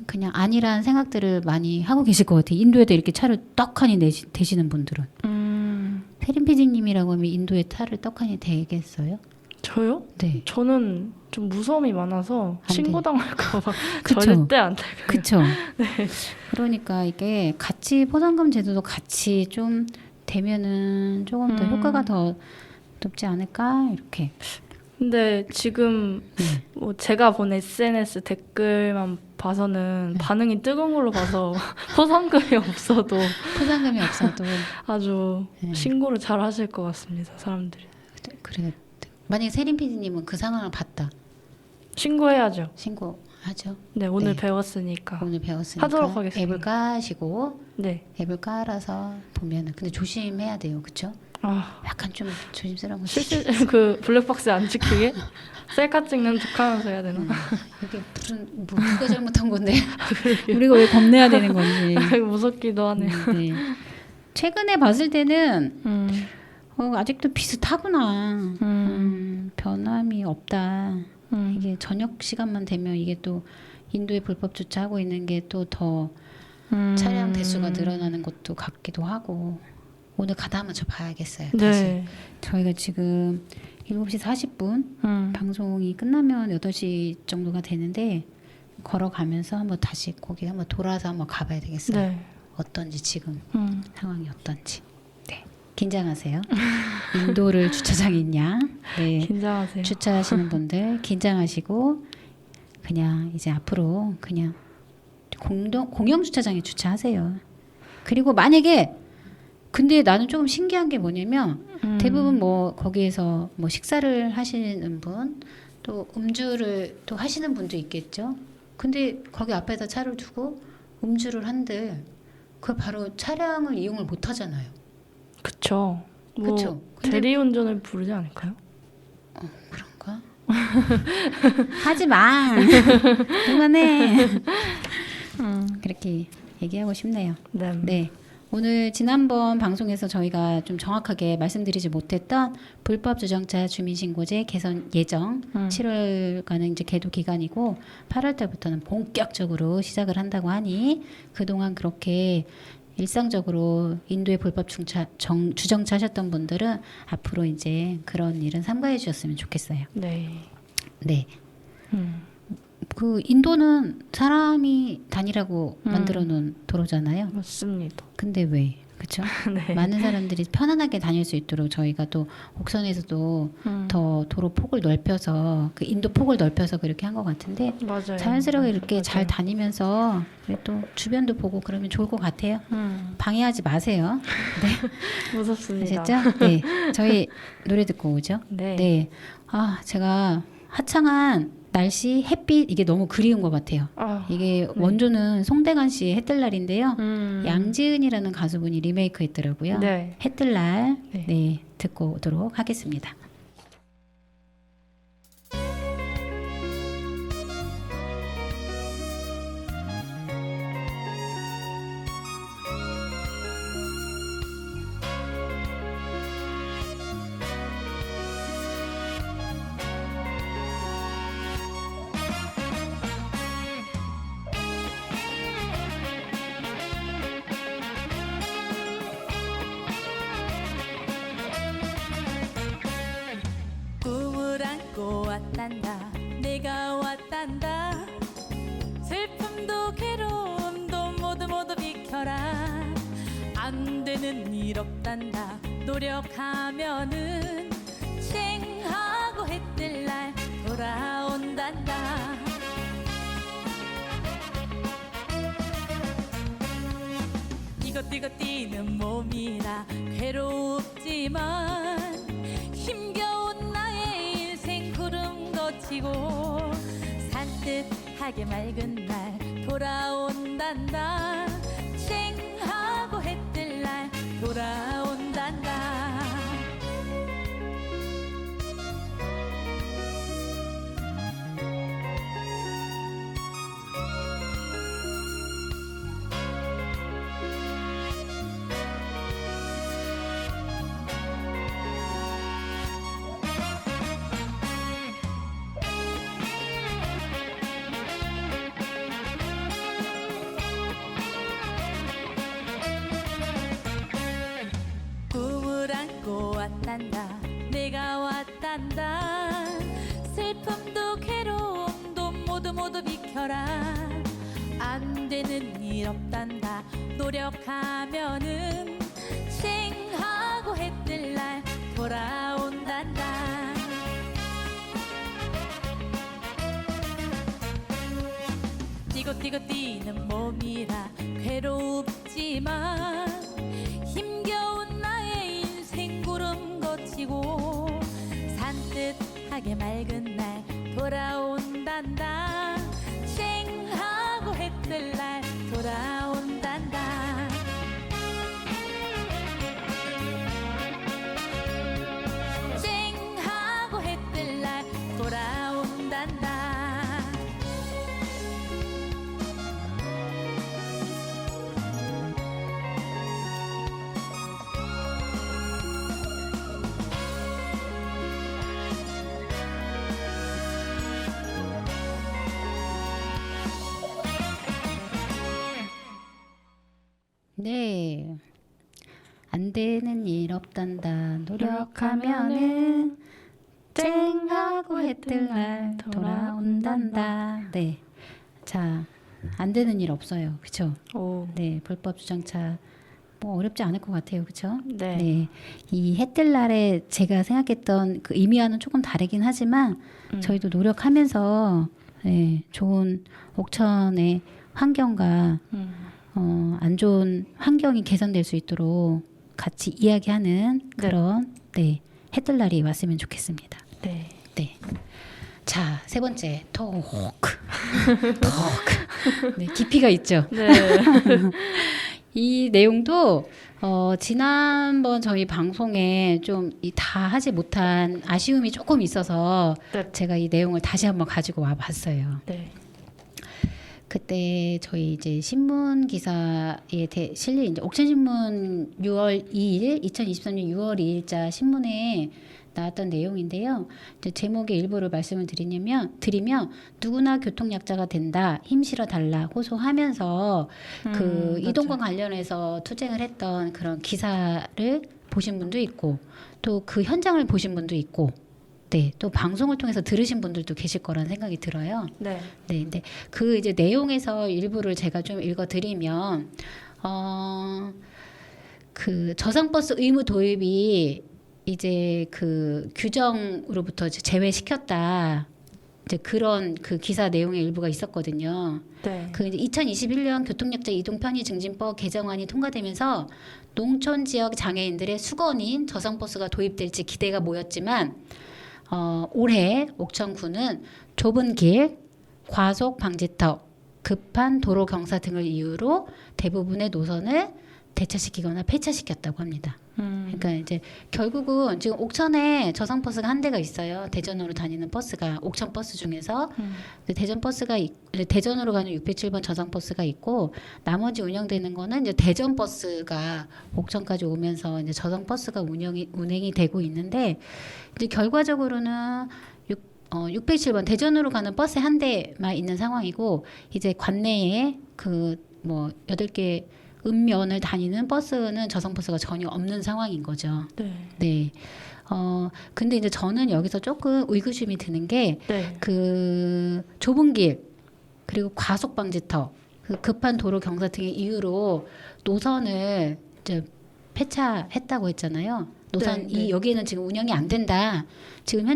그냥 아니라는 생각들을 많이 하고 계실 것 같아요. 인도에도 이렇게 차를 떡하니 대시는 분들은. 세린 PD님이라고 하면 인도에 차를 떡하니 대겠어요? 저요? 네. 저는 좀 무서움이 많아서 안 돼. 신고당할까 봐 그쵸. 절대 안 돼요. 그렇죠. 그러니까 이게 같이 포상금 제도도 같이 좀 되면은 조금 더 효과가 더 높지 않을까 이렇게. 근데 지금 뭐 제가 본 SNS 댓글만 봐서는 반응이 뜨거운 걸로 봐서 포상금이 없어도 포상금이 없어도 아주 신고를 잘 하실 것 같습니다. 사람들이. 그래. 만약에 세린 PD님은 그 상황을 봤다. 신고해야죠. 신고하죠. 네, 오늘 네. 배웠으니까. 오늘 배웠으니까 하도록 하겠습니다. 앱을 까시고 네. 앱을 깔아서 보면은 근데 조심해야 돼요. 그렇죠? 약간 좀 조심스러운 거. 실실 그 블랙박스 안 찍히게 셀카 찍는 척하면서 해야 되나? 이게 무슨 뭐 누가 잘못한 건데 우리가 왜 겁내야 되는 건지. 무섭기도 하네요. 네. 최근에 봤을 때는 아직도 비슷하구나. 변함이 없다. 이게 저녁 시간만 되면 이게 또 인도에 불법 주차하고 있는 게 또 더 차량 대수가 늘어나는 것도 같기도 하고 오늘 가다 한번 저 봐야겠어요. 다시. 네. 저희가 지금 7시 40분 방송이 끝나면 8시 정도가 되는데 걸어가면서 한번 다시 거기 한번 돌아서 한번 가봐야 되겠어요. 네. 어떤지 지금 상황이 어떤지. 네. 긴장하세요. 인도를 주차장이 있냐? 네. 긴장하세요. 주차하시는 분들 긴장하시고 그냥 이제 앞으로 그냥 공영 주차장에 주차하세요. 그리고 만약에 근데 나는 조금 신기한 게 뭐냐면 대부분 뭐 거기에서 뭐 식사를 하시는 분 또 음주를 또 하시는 분도 있겠죠. 근데 거기 앞에다 차를 두고 음주를 한들 그 바로 차량을 이용을 못 하잖아요. 그쵸. 뭐 그쵸. 근데 대리운전을 부르지 않을까요? 그런가? 하지 마. 그만해. 그렇게 얘기하고 싶네요. 네. 네. 오늘 지난번 방송에서 저희가 좀 정확하게 말씀드리지 못했던 불법 주정차 주민신고제 개선 예정 7월가는 이제 계도 기간이고 8월 달부터는 본격적으로 시작을 한다고 하니 그동안 그렇게 일상적으로 인도에 불법 주정차 하셨던 분들은 앞으로 이제 그런 일은 삼가해 주셨으면 좋겠어요. 네. 네. 그 인도는 사람이 다니라고 만들어 놓은 도로잖아요. 맞습니다. 근데 왜? 그렇죠? 네. 많은 사람들이 편안하게 다닐 수 있도록 저희가 또 옥선에서도 더 도로 폭을 넓혀서 그 인도 폭을 넓혀서 그렇게 한 것 같은데 맞아요. 자연스럽게 이렇게 맞아요. 잘 다니면서 또 주변도 보고 그러면 좋을 것 같아요. 방해하지 마세요. 네. 무섭습니다. 아셨죠? 네. 저희 노래 듣고 오죠. 네. 네. 아, 제가 화창한 날씨, 햇빛 이게 너무 그리운 것 같아요. 이게 원조는 송대관 씨의 해뜰 날인데요. 양지은이라는 가수분이 리메이크했더라고요. 네. 해뜰 날. 네. 네, 듣고 오도록 하겠습니다. 꿈을 안고 왔단다. 내가 되는 일 없단다. 노력하면은 쨍하고 해 뜰 날 돌아온단다. 이것 뛰는 몸이라 괴롭지만 힘겨운 나의 인생 구름 거치고 산뜻하게 맑은 날 돌아온단다. 쨍하고 해 뜰 날 돌아온단다. 꿈을 안고 왔단다. 내가 왔단다. 슬픔도 괴로움도 모두 비켜라. 안 되는 일 없단다. 노력하면은 쨍하고 해 뜰 날 돌아온단다. 뛰고 뛰는 몸이라 괴롭지만 힘겨운 나의 인생 구름 거치고 산뜻하게 맑은 날 돌아온단다. 쨍하고 해 뜰 날 돌아온단다. 쨍하고 해 뜰 날 돌아온단다. 네. 안 되는 일 없단다. 노력하면은 쨍하고 해 뜰 날 돌아온단다. 네. 자, 안 되는 일 없어요. 그쵸? 오. 네. 불법 주정차 뭐 어렵지 않을 것 같아요. 그쵸? 네. 네. 이 해 뜰 날에 제가 생각했던 그 의미와는 조금 다르긴 하지만 저희도 노력하면서 네, 좋은 옥천의 환경과 안 좋은 환경이 개선될 수 있도록 같이 이야기하는 그런 네, 해 뜰 날이 왔으면 좋겠습니다. 네. 네. 자, 세 번째 토크. 토크. 네, 깊이가 있죠. 네. 이 내용도 지난번 저희 방송에 좀 다 하지 못한 아쉬움이 조금 있어서 네. 제가 이 내용을 다시 한번 가지고 와 봤어요. 네. 그때 저희 이제 신문 기사에 실린 이제 옥천신문 6월 2일 2023년 6월 2일자 신문에 나왔던 내용인데요. 이제 제목의 일부를 말씀을 드리면 누구나 교통약자가 된다, 힘 실어 달라 호소하면서 그 이동권 관련해서 투쟁을 했던 그런 기사를 보신 분도 있고 또 그 현장을 보신 분도 있고 네, 또 방송을 통해서 들으신 분들도 계실 거라는 생각이 들어요. 네. 네, 근데 그 이제 내용에서 일부를 제가 좀 읽어드리면, 그 저상버스 의무 도입이 이제 그 규정으로부터 이제 제외시켰다. 이제 그런 그 기사 내용의 일부가 있었거든요. 네. 그 이제 2021년 교통약자 이동 편의 증진법 개정안이 통과되면서 농촌 지역 장애인들의 수건인 저상버스가 도입될지 기대가 모였지만 올해 옥천구는 좁은 길, 과속 방지턱, 급한 도로 경사 등을 이유로 대부분의 노선을 대차시키거나 폐차시켰다고 합니다. 그러니까 이제 결국은 지금 옥천에 저상버스가 한 대가 있어요. 대전으로 다니는 버스가 옥천 버스 중에서 대전 버스가 대전으로 가는 607번 저상버스가 있고 나머지 운영되는 거는 이제 대전 버스가 옥천까지 오면서 이제 저상버스가 운행이 되고 있는데 이제 결과적으로는 607번 대전으로 가는 버스 한 대만 있는 상황이고 이제 관내에 그 뭐 8개 읍면을 다니는 버스는 저상버스가 전혀 없는 상황인 거죠. 네. 네. 근데 이제 저는 여기서 조금 의구심이 드는 게 네. 그 좁은 길 그리고 과속 방지턱, 그 급한 도로 경사 등의 이유로 노선을 이제 폐차했다고 했잖아요. 노선 네, 네. 여기에는 지금 운영이 안 된다. 지금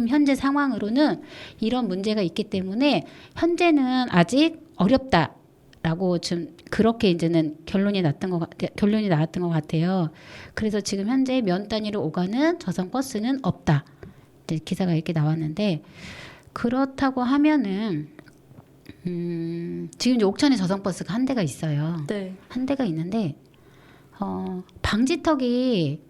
현재 상황으로는 이런 문제가 있기 때문에 현재는 아직 어렵다라고 좀 그렇게 이제는 결론이 나왔던 것 같아요. 그래서 지금 현재 면 단위로 오가는 저성 버스는 없다. 이제 기사가 이렇게 나왔는데 그렇다고 하면은 지금 이제 옥천에 저성 버스가 한 대가 있어요. 네. 한 대가 있는데 방지턱이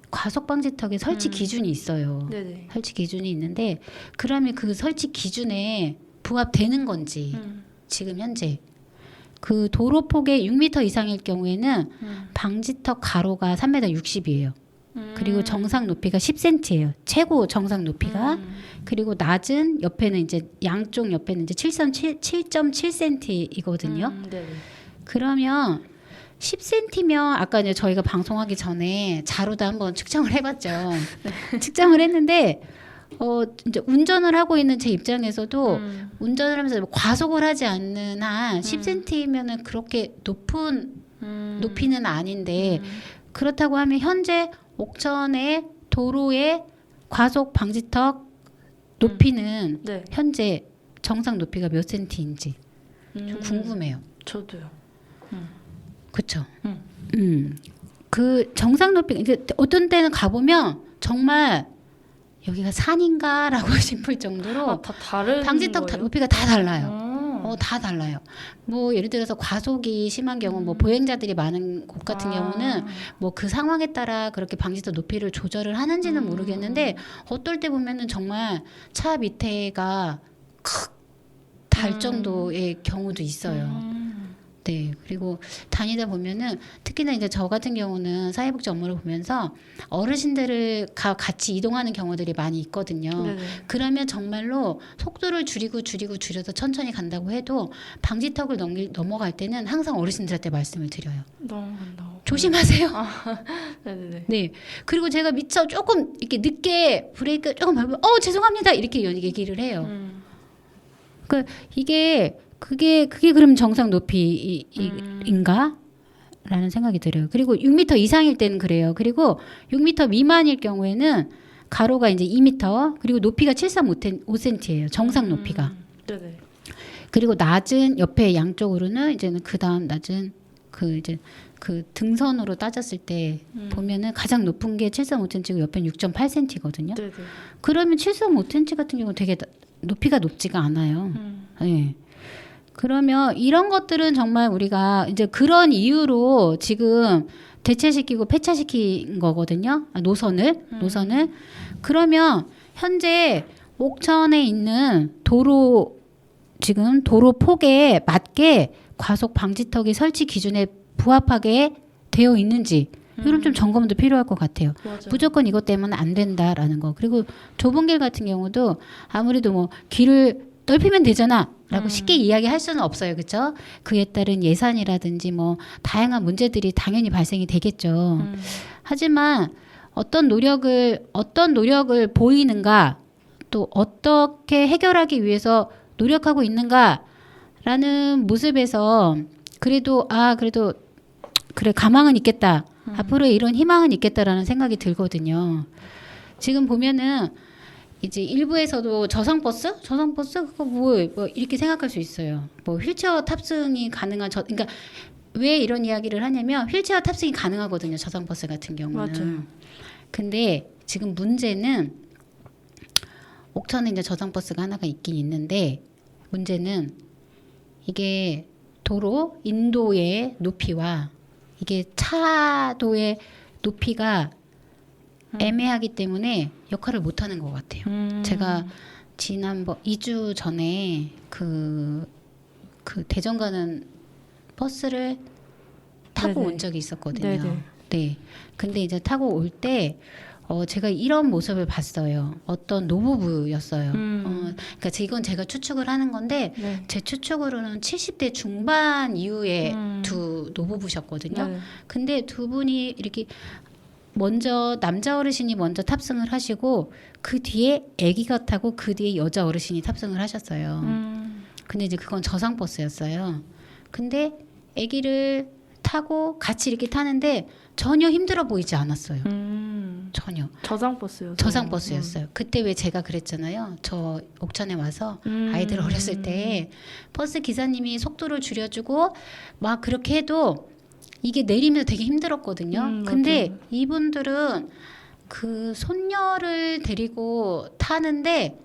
과속 방지턱에 설치 기준이 있어요. 네네. 설치 기준이 있는데 그러면 그 설치 기준에 부합되는 건지 지금 현재 그 도로 폭의 6m 이상일 경우에는 방지턱 가로가 3m 60이에요. 그리고 정상 높이가 10cm예요. 최고 정상 높이가. 그리고 낮은 옆에는 이제 양쪽 옆에는 이제 7.7cm이거든요. 네네. 그러면 10cm면 아까 이제 저희가 방송하기 전에 자루도 한번 측정을 해봤죠. 측정을 했는데 이제 운전을 하고 있는 제 입장에서도 운전을 하면서 뭐 과속을 하지 않는 한 10cm면은 그렇게 높은 높이는 아닌데 그렇다고 하면 현재 옥천의 도로의 과속 방지턱 높이는 네. 현재 정상 높이가 몇 센티인지 좀 궁금해요. 저도요. 그렇죠. 그 정상 높이 이제 어떤 때는 가보면 정말 여기가 산인가라고 싶을 정도로 다 다른 방지턱 거예요? 높이가 다 달라요. 다 달라요. 뭐 예를 들어서 과속이 심한 경우, 뭐 보행자들이 많은 곳 같은 경우는 뭐 그 상황에 따라 그렇게 방지턱 높이를 조절을 하는지는 모르겠는데 어떨 때 보면은 정말 차 밑에가 달 정도의 경우도 있어요. 네. 그리고 다니다 보면은 특히나 이제 저 같은 경우는 사회복지 업무를 보면서 어르신들을 같이 이동하는 경우들이 많이 있거든요. 네네. 그러면 정말로 속도를 줄여서 천천히 간다고 해도 방지턱을 넘어갈 때는 항상 어르신들한테 말씀을 드려요. 넘어간다고. 조심하세요. 네네네. 네. 그리고 제가 미처 조금 이렇게 늦게 브레이크 조금 밟으면 죄송합니다. 이렇게 얘기를 해요. 그러니까 그게 그럼 정상 높이인가? 라는 생각이 들어요. 그리고 6m 이상일 때는 그래요. 그리고 6m 미만일 경우에는 가로가 이제 2m, 그리고 높이가 7.5cm예요. 정상 높이가. 네네. 그리고 낮은 옆에 양쪽으로는 이제는 그다음 낮은 그 이제 그 등선으로 따졌을 때 보면은 가장 높은 게 7.5cm고 옆에는 6.8cm거든요. 네네. 그러면 7.5cm 같은 경우는 되게 높이가 높지가 않아요. 네. 그러면 이런 것들은 정말 우리가 이제 그런 이유로 지금 대체시키고 폐차시킨 거거든요. 노선을. 그러면 현재 옥천에 있는 지금 도로 폭에 맞게 과속 방지턱이 설치 기준에 부합하게 되어 있는지 이런 좀 점검도 필요할 것 같아요. 맞아요. 무조건 이것 때문에 안 된다라는 거. 그리고 좁은 길 같은 경우도 아무래도 뭐 길을 넓히면 되잖아라고 쉽게 이야기할 수는 없어요, 그렇죠? 그에 따른 예산이라든지 뭐 다양한 문제들이 당연히 발생이 되겠죠. 하지만 어떤 노력을 보이는가, 또 어떻게 해결하기 위해서 노력하고 있는가라는 모습에서 그래도 그래 가망은 있겠다. 앞으로 이런 희망은 있겠다라는 생각이 들거든요. 지금 보면은 이제 일부에서도 저성버스 그거 뭐 이렇게 생각할 수 있어요. 뭐 휠체어 탑승이 가능한 그러니까 왜 이런 이야기를 하냐면 휠체어 탑승이 가능하거든요. 저성버스 같은 경우는. 맞아요. 근데 지금 문제는 옥천에 이제 저성버스가 하나가 있긴 있는데 문제는 이게 인도의 높이와 이게 차도의 높이가 애매하기 때문에 역할을 못하는 것 같아요. 제가 지난번 2주 전에 그 대전 가는 버스를 타고 네네. 온 적이 있었거든요. 네네. 네. 근데 이제 타고 올 때 제가 이런 모습을 봤어요. 어떤 노부부였어요. 그러니까 이건 제가 추측을 하는 건데 네. 제 추측으로는 70대 중반 이후에 두 노부부셨거든요. 네. 근데 두 분이 이렇게 먼저 남자 어르신이 먼저 탑승을 하시고 그 뒤에 아기가 타고 그 뒤에 여자 어르신이 탑승을 하셨어요. 근데 이제 그건 저상버스였어요. 근데 아기를 타고 같이 이렇게 타는데 전혀 힘들어 보이지 않았어요. 전혀. 저상버스요. 저상버스였어요. 그때 왜 제가 그랬잖아요. 저 옥천에 와서 아이들 어렸을 때 버스 기사님이 속도를 줄여주고 막 그렇게 해도 이게 내리면서 되게 힘들었거든요. 근데 맞아요. 이분들은 그 손녀를 데리고 타는데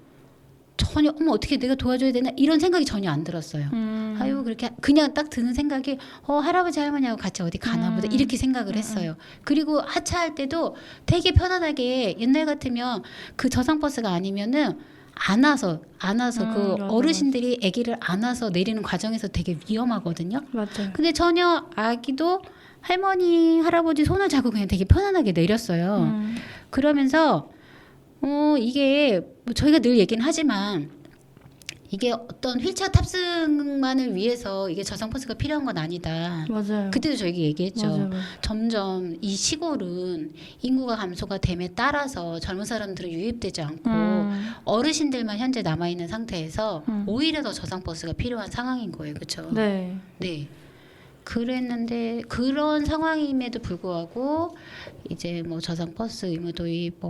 전혀 어머 어떻게 내가 도와줘야 되나 이런 생각이 전혀 안 들었어요. 아유 그렇게 그냥 딱 드는 생각이 할아버지 할머니하고 같이 어디 가나 보다 이렇게 생각을 했어요. 그리고 하차할 때도 되게 편안하게 옛날 같으면 그 저상버스가 아니면은 안아서 그 맞아, 어르신들이 아기를 안아서 내리는 과정에서 되게 위험하거든요. 맞아요. 근데 전혀 아기도 할머니 할아버지 손을 잡고 그냥 되게 편안하게 내렸어요. 그러면서 이게 뭐 저희가 늘 얘기는 하지만 이게 어떤 휠체어 탑승만을 위해서 이게 저상버스가 필요한 건 아니다. 맞아요. 그때도 저희가 얘기했죠. 맞아요. 점점 이 시골은 인구가 감소가 됨에 따라서 젊은 사람들은 유입되지 않고 어르신들만 현재 남아 있는 상태에서 오히려 더 저상버스가 필요한 상황인 거예요, 그렇죠? 네. 네. 그랬는데 그런 상황임에도 불구하고 이제 뭐 저상버스 의무 도입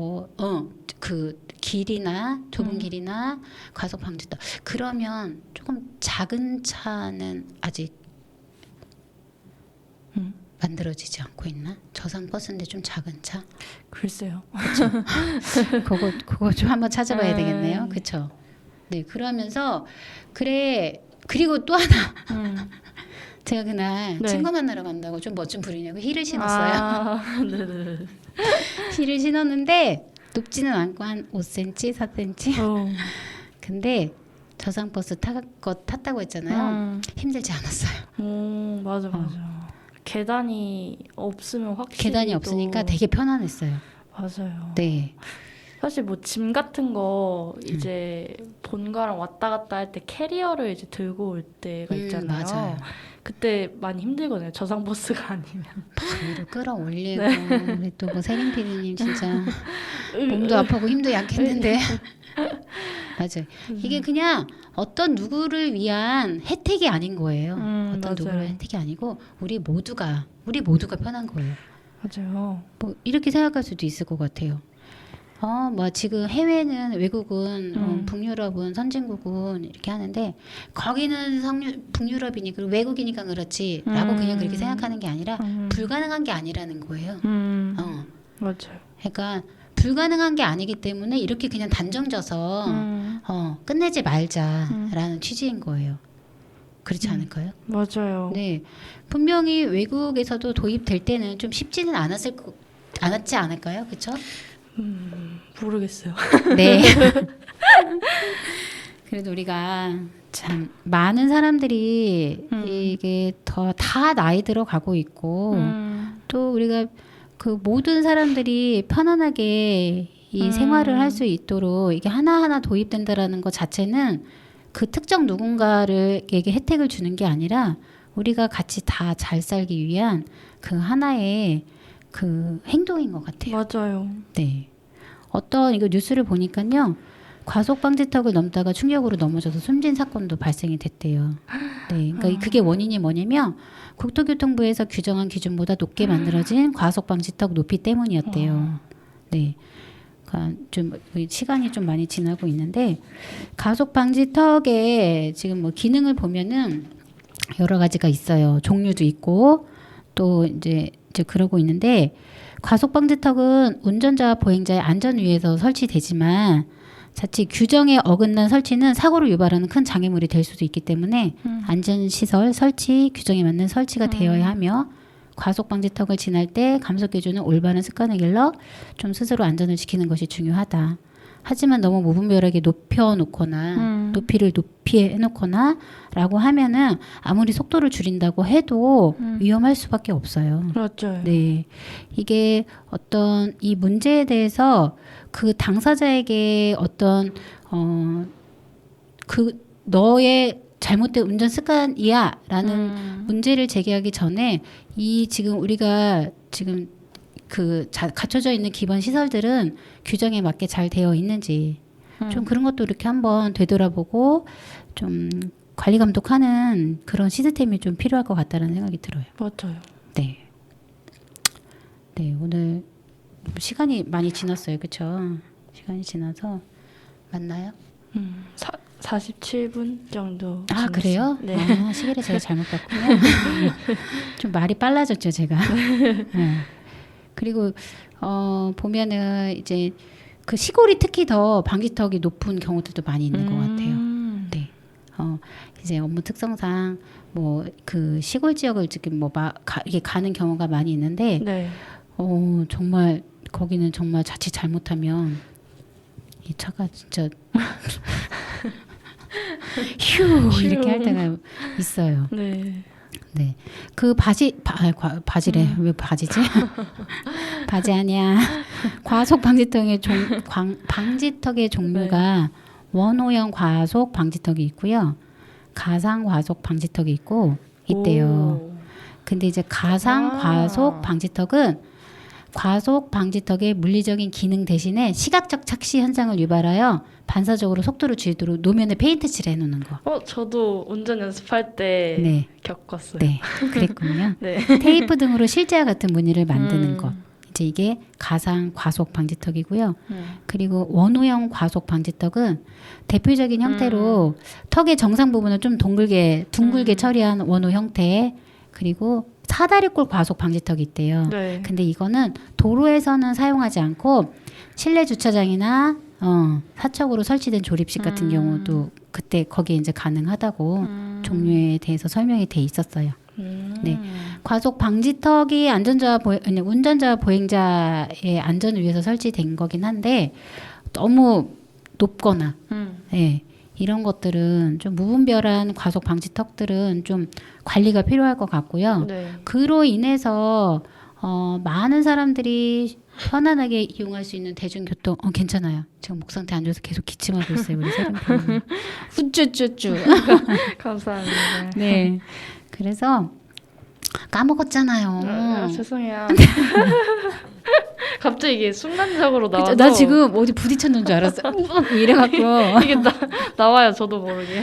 그 길이나 좁은 길이나 과속 방지턱 그러면 조금 작은 차는 아직 만들어지지 않고 있나? 저상버스인데 좀 작은 차? 글쎄요. 그거 좀 한번 찾아봐야 되겠네요. 그렇죠? 네, 그러면서 그리고 또 하나 제가 그날 네. 친구 만나러 간다고 좀 멋진 부리냐고 힐을 신었어요. 네네. 힐을 신었는데 높지는 않고 한 5cm, 4cm. 근데 저상버스 탔다고 했잖아요. 힘들지 않았어요. 맞아. 계단이 없으면 확실히 계단이 없으니까 되게 편안했어요. 맞아요. 네. 사실 뭐 짐 같은 거 이제 본가랑 왔다 갔다 할 때 캐리어를 이제 들고 올 때가 있잖아요. 맞아요. 그때 많이 힘들거든요. 저상버스가 아니면. 위로 끌어올리고 우리 또 뭐 세림 PD님 진짜 몸도 아프고 힘도 약했는데 맞아요. 이게 그냥 어떤 누구를 위한 혜택이 아닌 거예요. 어떤 맞아요. 누구를 혜택이 아니고 우리 모두가 편한 거예요. 맞아요. 뭐 이렇게 생각할 수도 있을 것 같아요. 뭐 지금 해외는 외국은 북유럽은 선진국은 이렇게 하는데 거기는 북유럽이니 그리고 외국이니까 그렇지라고 그냥 그렇게 생각하는 게 아니라 불가능한 게 아니라는 거예요. 맞아요. 그러니까 불가능한 게 아니기 때문에 이렇게 그냥 단정져서 끝내지 말자라는 취지인 거예요. 그렇지 않을까요? 맞아요. 네, 분명히 외국에서도 도입될 때는 좀 쉽지는 않았지 않을까요? 그렇죠? 모르겠어요. 네. 그래도 우리가 참 많은 사람들이 이게 다 나이 들어가고 있고 또 우리가 그 모든 사람들이 편안하게 이 생활을 할 수 있도록 이게 하나하나 도입된다라는 것 자체는 그 특정 누군가에게 혜택을 주는 게 아니라 우리가 같이 다 잘 살기 위한 그 하나의 그 행동인 것 같아요. 맞아요. 네. 어떤 이거 뉴스를 보니까요. 과속 방지턱을 넘다가 충격으로 넘어져서 숨진 사건도 발생이 됐대요. 네. 그러니까 그게 원인이 뭐냐면 국토교통부에서 규정한 기준보다 높게 만들어진 과속 방지턱 높이 때문이었대요. 네. 그러니까 좀 시간이 좀 많이 지나고 있는데 과속 방지턱에 지금 뭐 기능을 보면은 여러 가지가 있어요. 종류도 있고 또 이제 그러고 있는데 과속 방지턱은 운전자와 보행자의 안전 위해서 설치되지만 자칫 규정에 어긋난 설치는 사고를 유발하는 큰 장애물이 될 수도 있기 때문에 안전시설 설치 규정에 맞는 설치가 되어야 하며 과속 방지턱을 지날 때 감속 기준은 올바른 습관을 길러 좀 스스로 안전을 지키는 것이 중요하다. 하지만 너무 무분별하게 높여놓거나 높이를 높이 해놓거나 라고 하면은 아무리 속도를 줄인다고 해도 위험할 수밖에 없어요. 맞아요. 네, 이게 어떤 이 문제에 대해서 그 당사자에게 어떤 그 너의 잘못된 운전 습관이야라는 문제를 제기하기 전에 이 지금 우리가 지금 그 갖춰져 있는 기본 시설들은 규정에 맞게 잘 되어 있는지 좀 그런 것도 이렇게 한번 되돌아보고 좀 관리 감독하는 그런 시스템이 좀 필요할 것 같다는 생각이 들어요. 맞아요. 네. 네, 오늘 시간이 많이 지났어요. 그렇죠? 시간이 지나서 맞나요? 47분 정도. 아, 그래요? 네. 아, 시계를 제가 잘못 봤군요. 좀 말이 빨라졌죠, 제가. 네. 그리고 보면은 이제 그 시골이 특히 더 방지턱이 높은 경우들도 많이 있는 것 같아요. 네. 이제 업무 특성상 뭐 그 시골 지역을 지금 이게 가는 경우가 많이 있는데 네. 정말 거기는 정말 자칫 잘못하면 이 차가 진짜 휴 이렇게 할 때가 있어요. 네. 네, 그 바지래 왜 바지지? 바지 아니야. 과속 방지턱의 방지턱의 종류가 원호형 과속 방지턱이 있고요, 가상 과속 방지턱이 있대요. 오. 근데 이제 가상 과속 방지턱은 과속 방지턱의 물리적인 기능 대신에 시각적 착시 현상을 유발하여 반사적으로 속도를 줄이도록 노면에 페인트 칠해 놓는 거. 저도 운전 연습할 때 네. 겪었어요. 네, 그랬군요. 네. 테이프 등으로 실제와 같은 무늬를 만드는 것. 이제 이게 가상 과속 방지턱이고요. 그리고 원호형 과속 방지턱은 대표적인 형태로 턱의 정상 부분을 좀 둥글게 처리한 원호 형태. 그리고 사다리꼴 과속 방지턱이 있대요. 네. 근데 이거는 도로에서는 사용하지 않고 실내 주차장이나 사척으로 설치된 조립식 같은 경우도 그때 거기에 이제 가능하다고 종류에 대해서 설명이 돼 있었어요. 네, 과속 방지턱이 운전자 보행자의 안전을 위해서 설치된 거긴 한데 너무 높거나, 네, 이런 것들은 좀 무분별한 과속 방지턱들은 좀 관리가 필요할 것 같고요. 네. 그로 인해서 많은 사람들이 편안하게 이용할 수 있는 대중교통 괜찮아요. 지금 목 상태 안 좋아서 계속 기침하고 있어요. 우리 세림님. 우쭈쭈쭈. 감사합니다. 네. 그래서 까먹었잖아요. 죄송해요. 갑자기 이게 순간적으로 나와서 나 지금 어디 부딪혔는 줄 알았어. 이래갖고. 이게 나와요. 저도 모르게.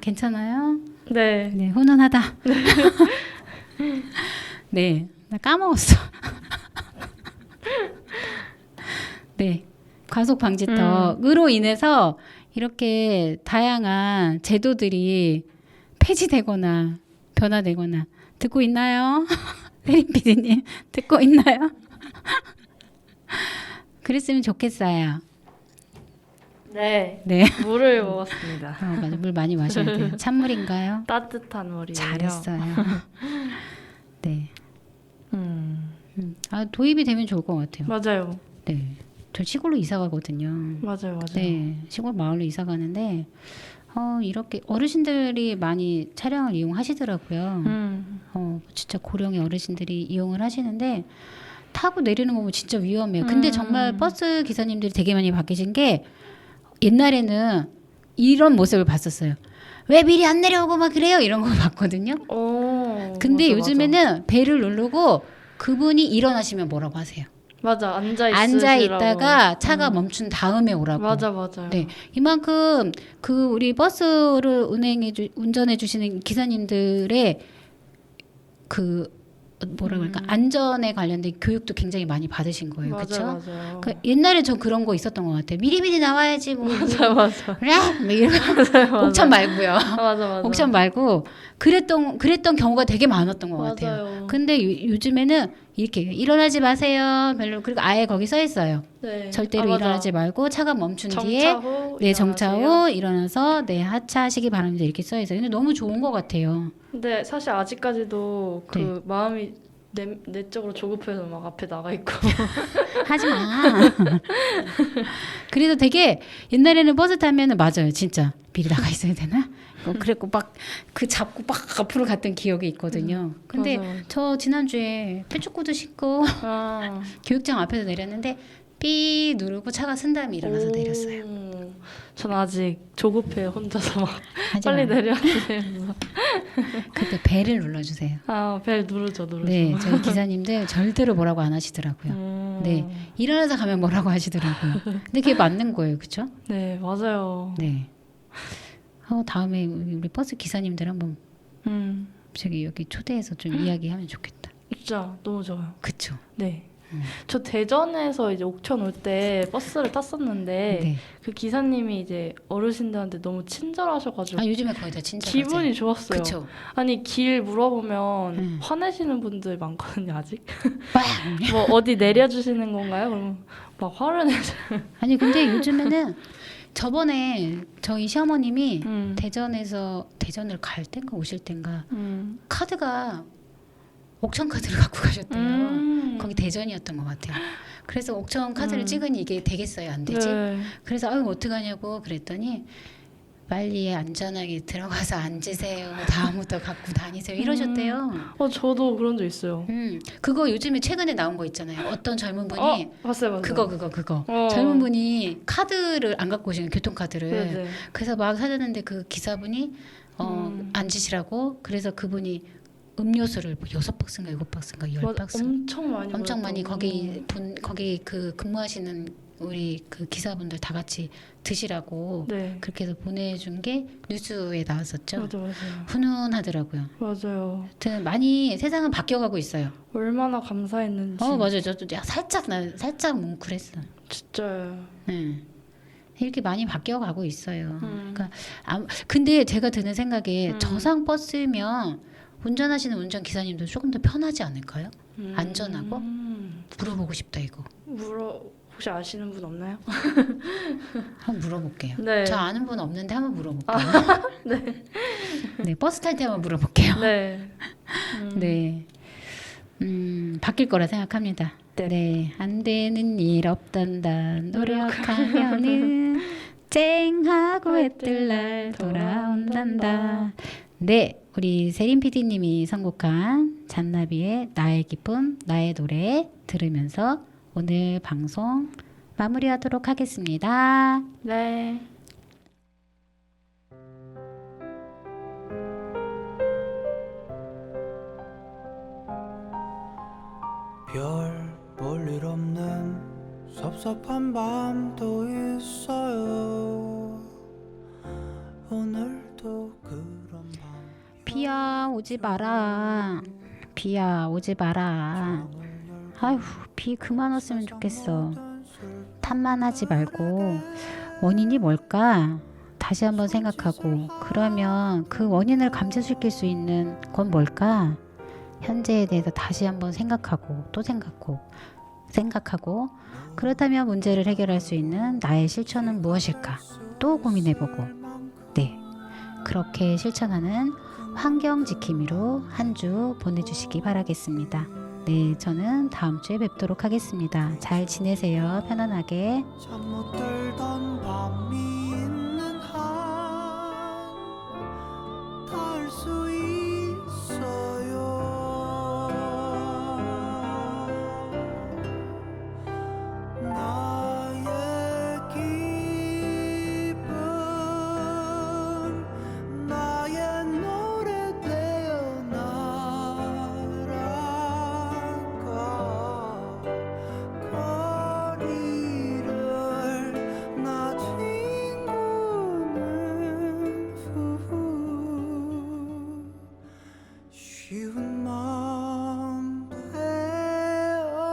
괜찮아요? 네. 네, 훈훈하다. 네, 나 까먹었어. 네, 과속 방지턱으로 인해서 이렇게 다양한 제도들이 폐지되거나 변화되거나 듣고 있나요? 세림 PD님 듣고 있나요? 그랬으면 좋겠어요. 네. 네. 물을 먹었습니다. 맞아, 물 많이 마셔야 돼요. 찬물인가요? 따뜻한 물이에요. 잘했어요. 네. 도입이 되면 좋을 것 같아요. 맞아요. 네. 저 시골로 이사 가거든요. 맞아요. 네. 시골 마을로 이사 가는데 이렇게 어르신들이 많이 차량을 이용하시더라고요. 진짜 고령의 어르신들이 이용을 하시는데 타고 내리는 거 보면 진짜 위험해요. 근데 정말 버스 기사님들이 되게 많이 바뀌신 게 옛날에는 이런 모습을 봤었어요. 왜 미리 안 내려오고 막 그래요? 이런 거 봤거든요. 근데 맞아, 요즘에는 배를 누르고 그분이 일어나시면 뭐라고 하세요? 맞아. 앉아 있다가 차가 멈춘 다음에 오라고. 맞아요. 네, 이만큼 그 우리 버스를 운전해 주시는 기사님들의 그 뭐라 그럴까 안전에 관련된 교육도 굉장히 많이 받으신 거예요. 그렇죠? 맞아요. 옛날에 전 그런 거 있었던 것 같아요. 미리미리 나와야지 뭐. 맞아. 그래? 뭐 이런 옥천 말고요. 맞아. 옥천 말고 그랬던 경우가 되게 많았던 것 같아요. 근데 요즘에는 이렇게 일어나지 마세요. 별로. 그리고 아예 거기 써 있어요. 네. 절대로 일어나지 말고 차가 멈춘 뒤에 정차 일어나세요. 후 일어나서 하차하시기 바랍니다. 이렇게 써 있어요. 근데 너무 좋은 것 같아요. 근데 사실 아직까지도 그 네. 마음이 내적으로 조급해서 막 앞에 나가 있고. 하지 마. 그래도 되게 옛날에는 버스 타면은 맞아요. 진짜 미리 나가 있어야 되나? 그랬고 막 그 잡고 막 앞으로 갔던 기억이 있거든요. 근데 맞아요. 저 지난주에 뾰족구두 신고 교육장 앞에서 내렸는데 삐 누르고 차가 쓴 다음에 일어나서 내렸어요. 전 아직 조급해 혼자서 막 하지 빨리 마. 내려주세요. 그때 벨을 눌러주세요. 벨 누르죠. 네, 저희 기사님들 절대로 뭐라고 안 하시더라고요. 네, 일어나서 가면 뭐라고 하시더라고요. 근데 그게 맞는 거예요, 그렇죠? 네, 맞아요. 네. 다음에 우리 버스 기사님들 한번 저기 여기 초대해서 좀 이야기하면 좋겠다. 진짜 너무 좋아요. 그쵸? 네. 저 대전에서 이제 옥천 올 때 버스를 탔었는데 네. 그 기사님이 이제 어르신들한테 너무 친절하셔가지고 아 요즘에 거의 다 진짜 기분이 좋았어요. 그쵸? 아니 길 물어보면 화내시는 분들 많거든요 아직. 빵! 뭐 어디 내려주시는 건가요? 그러면 막 화를 내죠. 아니 근데 요즘에는 저번에 저희 시어머님이 음. 대전을 갈 땐가 오실 땐가 카드가 옥천 카드를 갖고 가셨대요. 거기 대전이었던 것 같아요. 그래서 옥천 카드를 찍으니 이게 되겠어요? 안 되지? 네. 그래서 아유 어떡하냐고 그랬더니 빨리 안전하게 들어가서 앉으세요. 다음부터 갖고 다니세요. 이러셨대요. 저도 그런 적 있어요. 그거 요즘에 최근에 나온 거 있잖아요. 어떤 젊은 분이 봤어요. 그거 어. 젊은 분이 카드를 안 갖고 오시는 교통카드를 네네. 그래서 막 사줬는데 그 기사분이 앉으시라고 그래서 그분이 음료수를 뭐 6박스인가 7박스인가 10박스 엄청 많이 거기 그 근무하시는 우리 그 기사분들 다 같이 드시라고 네. 그렇게 해서 보내준 게 뉴스에 나왔었죠. 맞아요. 훈훈하더라고요. 맞아요. 하여튼 많이 세상은 바뀌어가고 있어요. 얼마나 감사했는지. 맞아요. 저도 살짝 뭉클했어. 진짜요. 네. 이렇게 많이 바뀌어가고 있어요. 그러니까 근데 제가 드는 생각에 저상 버스면 운전하시는 운전기사님도 조금 더 편하지 않을까요? 안전하고? 물어보고 싶다 이거. 혹시 아시는 분 없나요? 한번 물어볼게요. 네. 저 아는 분 없는데 한번 물어볼게요. 네. 네, 버스 탈 때 한번 물어볼게요. 네. 네. 바뀔 거라 생각합니다. 네. 안 되는 일 없단다. 노력하면은 쨍하고 해뜰 날 돌아온단다. 네. 우리 세린 PD님이 선곡한 잔나비의 나의 기쁨, 나의 노래 들으면서 오늘 방송 마무리하도록 하겠습니다. 네. 별 볼 일 없는 섭섭한 밤도 있어요. 오늘도 그런 밤 비야 오지 마라. 비야 오지 마라. 아휴 비 그만 왔으면 좋겠어. 탓만하지 말고 원인이 뭘까? 다시 한번 생각하고 그러면 그 원인을 감소시킬 수 있는 건 뭘까? 현재에 대해서 다시 한번 생각하고 또 생각하고 그렇다면 문제를 해결할 수 있는 나의 실천은 무엇일까? 또 고민해보고 네 그렇게 실천하는 환경 지킴이로 한 주 보내주시기 바라겠습니다. 네 저는 다음 주에 뵙도록 하겠습니다. 잘 지내세요. 편안하게. 잠 못 들던 밤이 있는 한 닿을 수 있어요. 나의 기쁨 나의 노래 되어 날아가 거리를 나 뒹구는 후 쉬운 마음 되어라.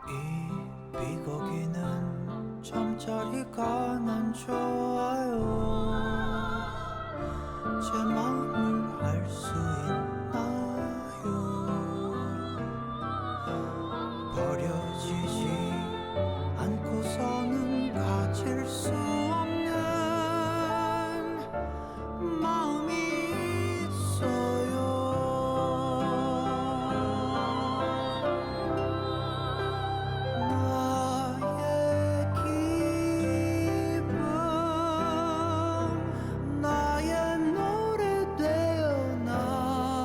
이 비거기는 잠자리가 난 좋아요. 제 마음을 알 수 있나요? 버려지지 않고서는 가질 수 없는 마음이 있어요. 나의 기쁨 나의 노래 되어 날아가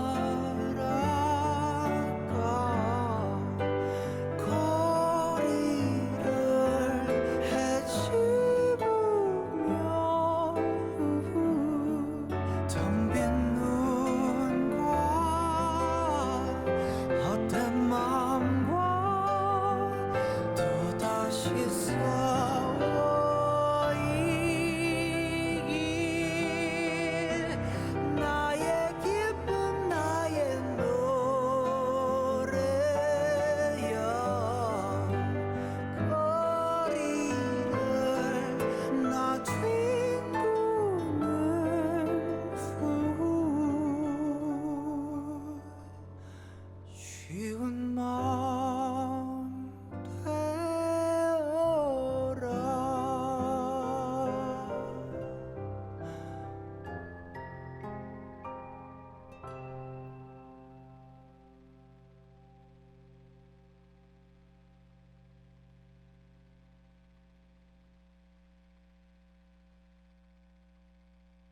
말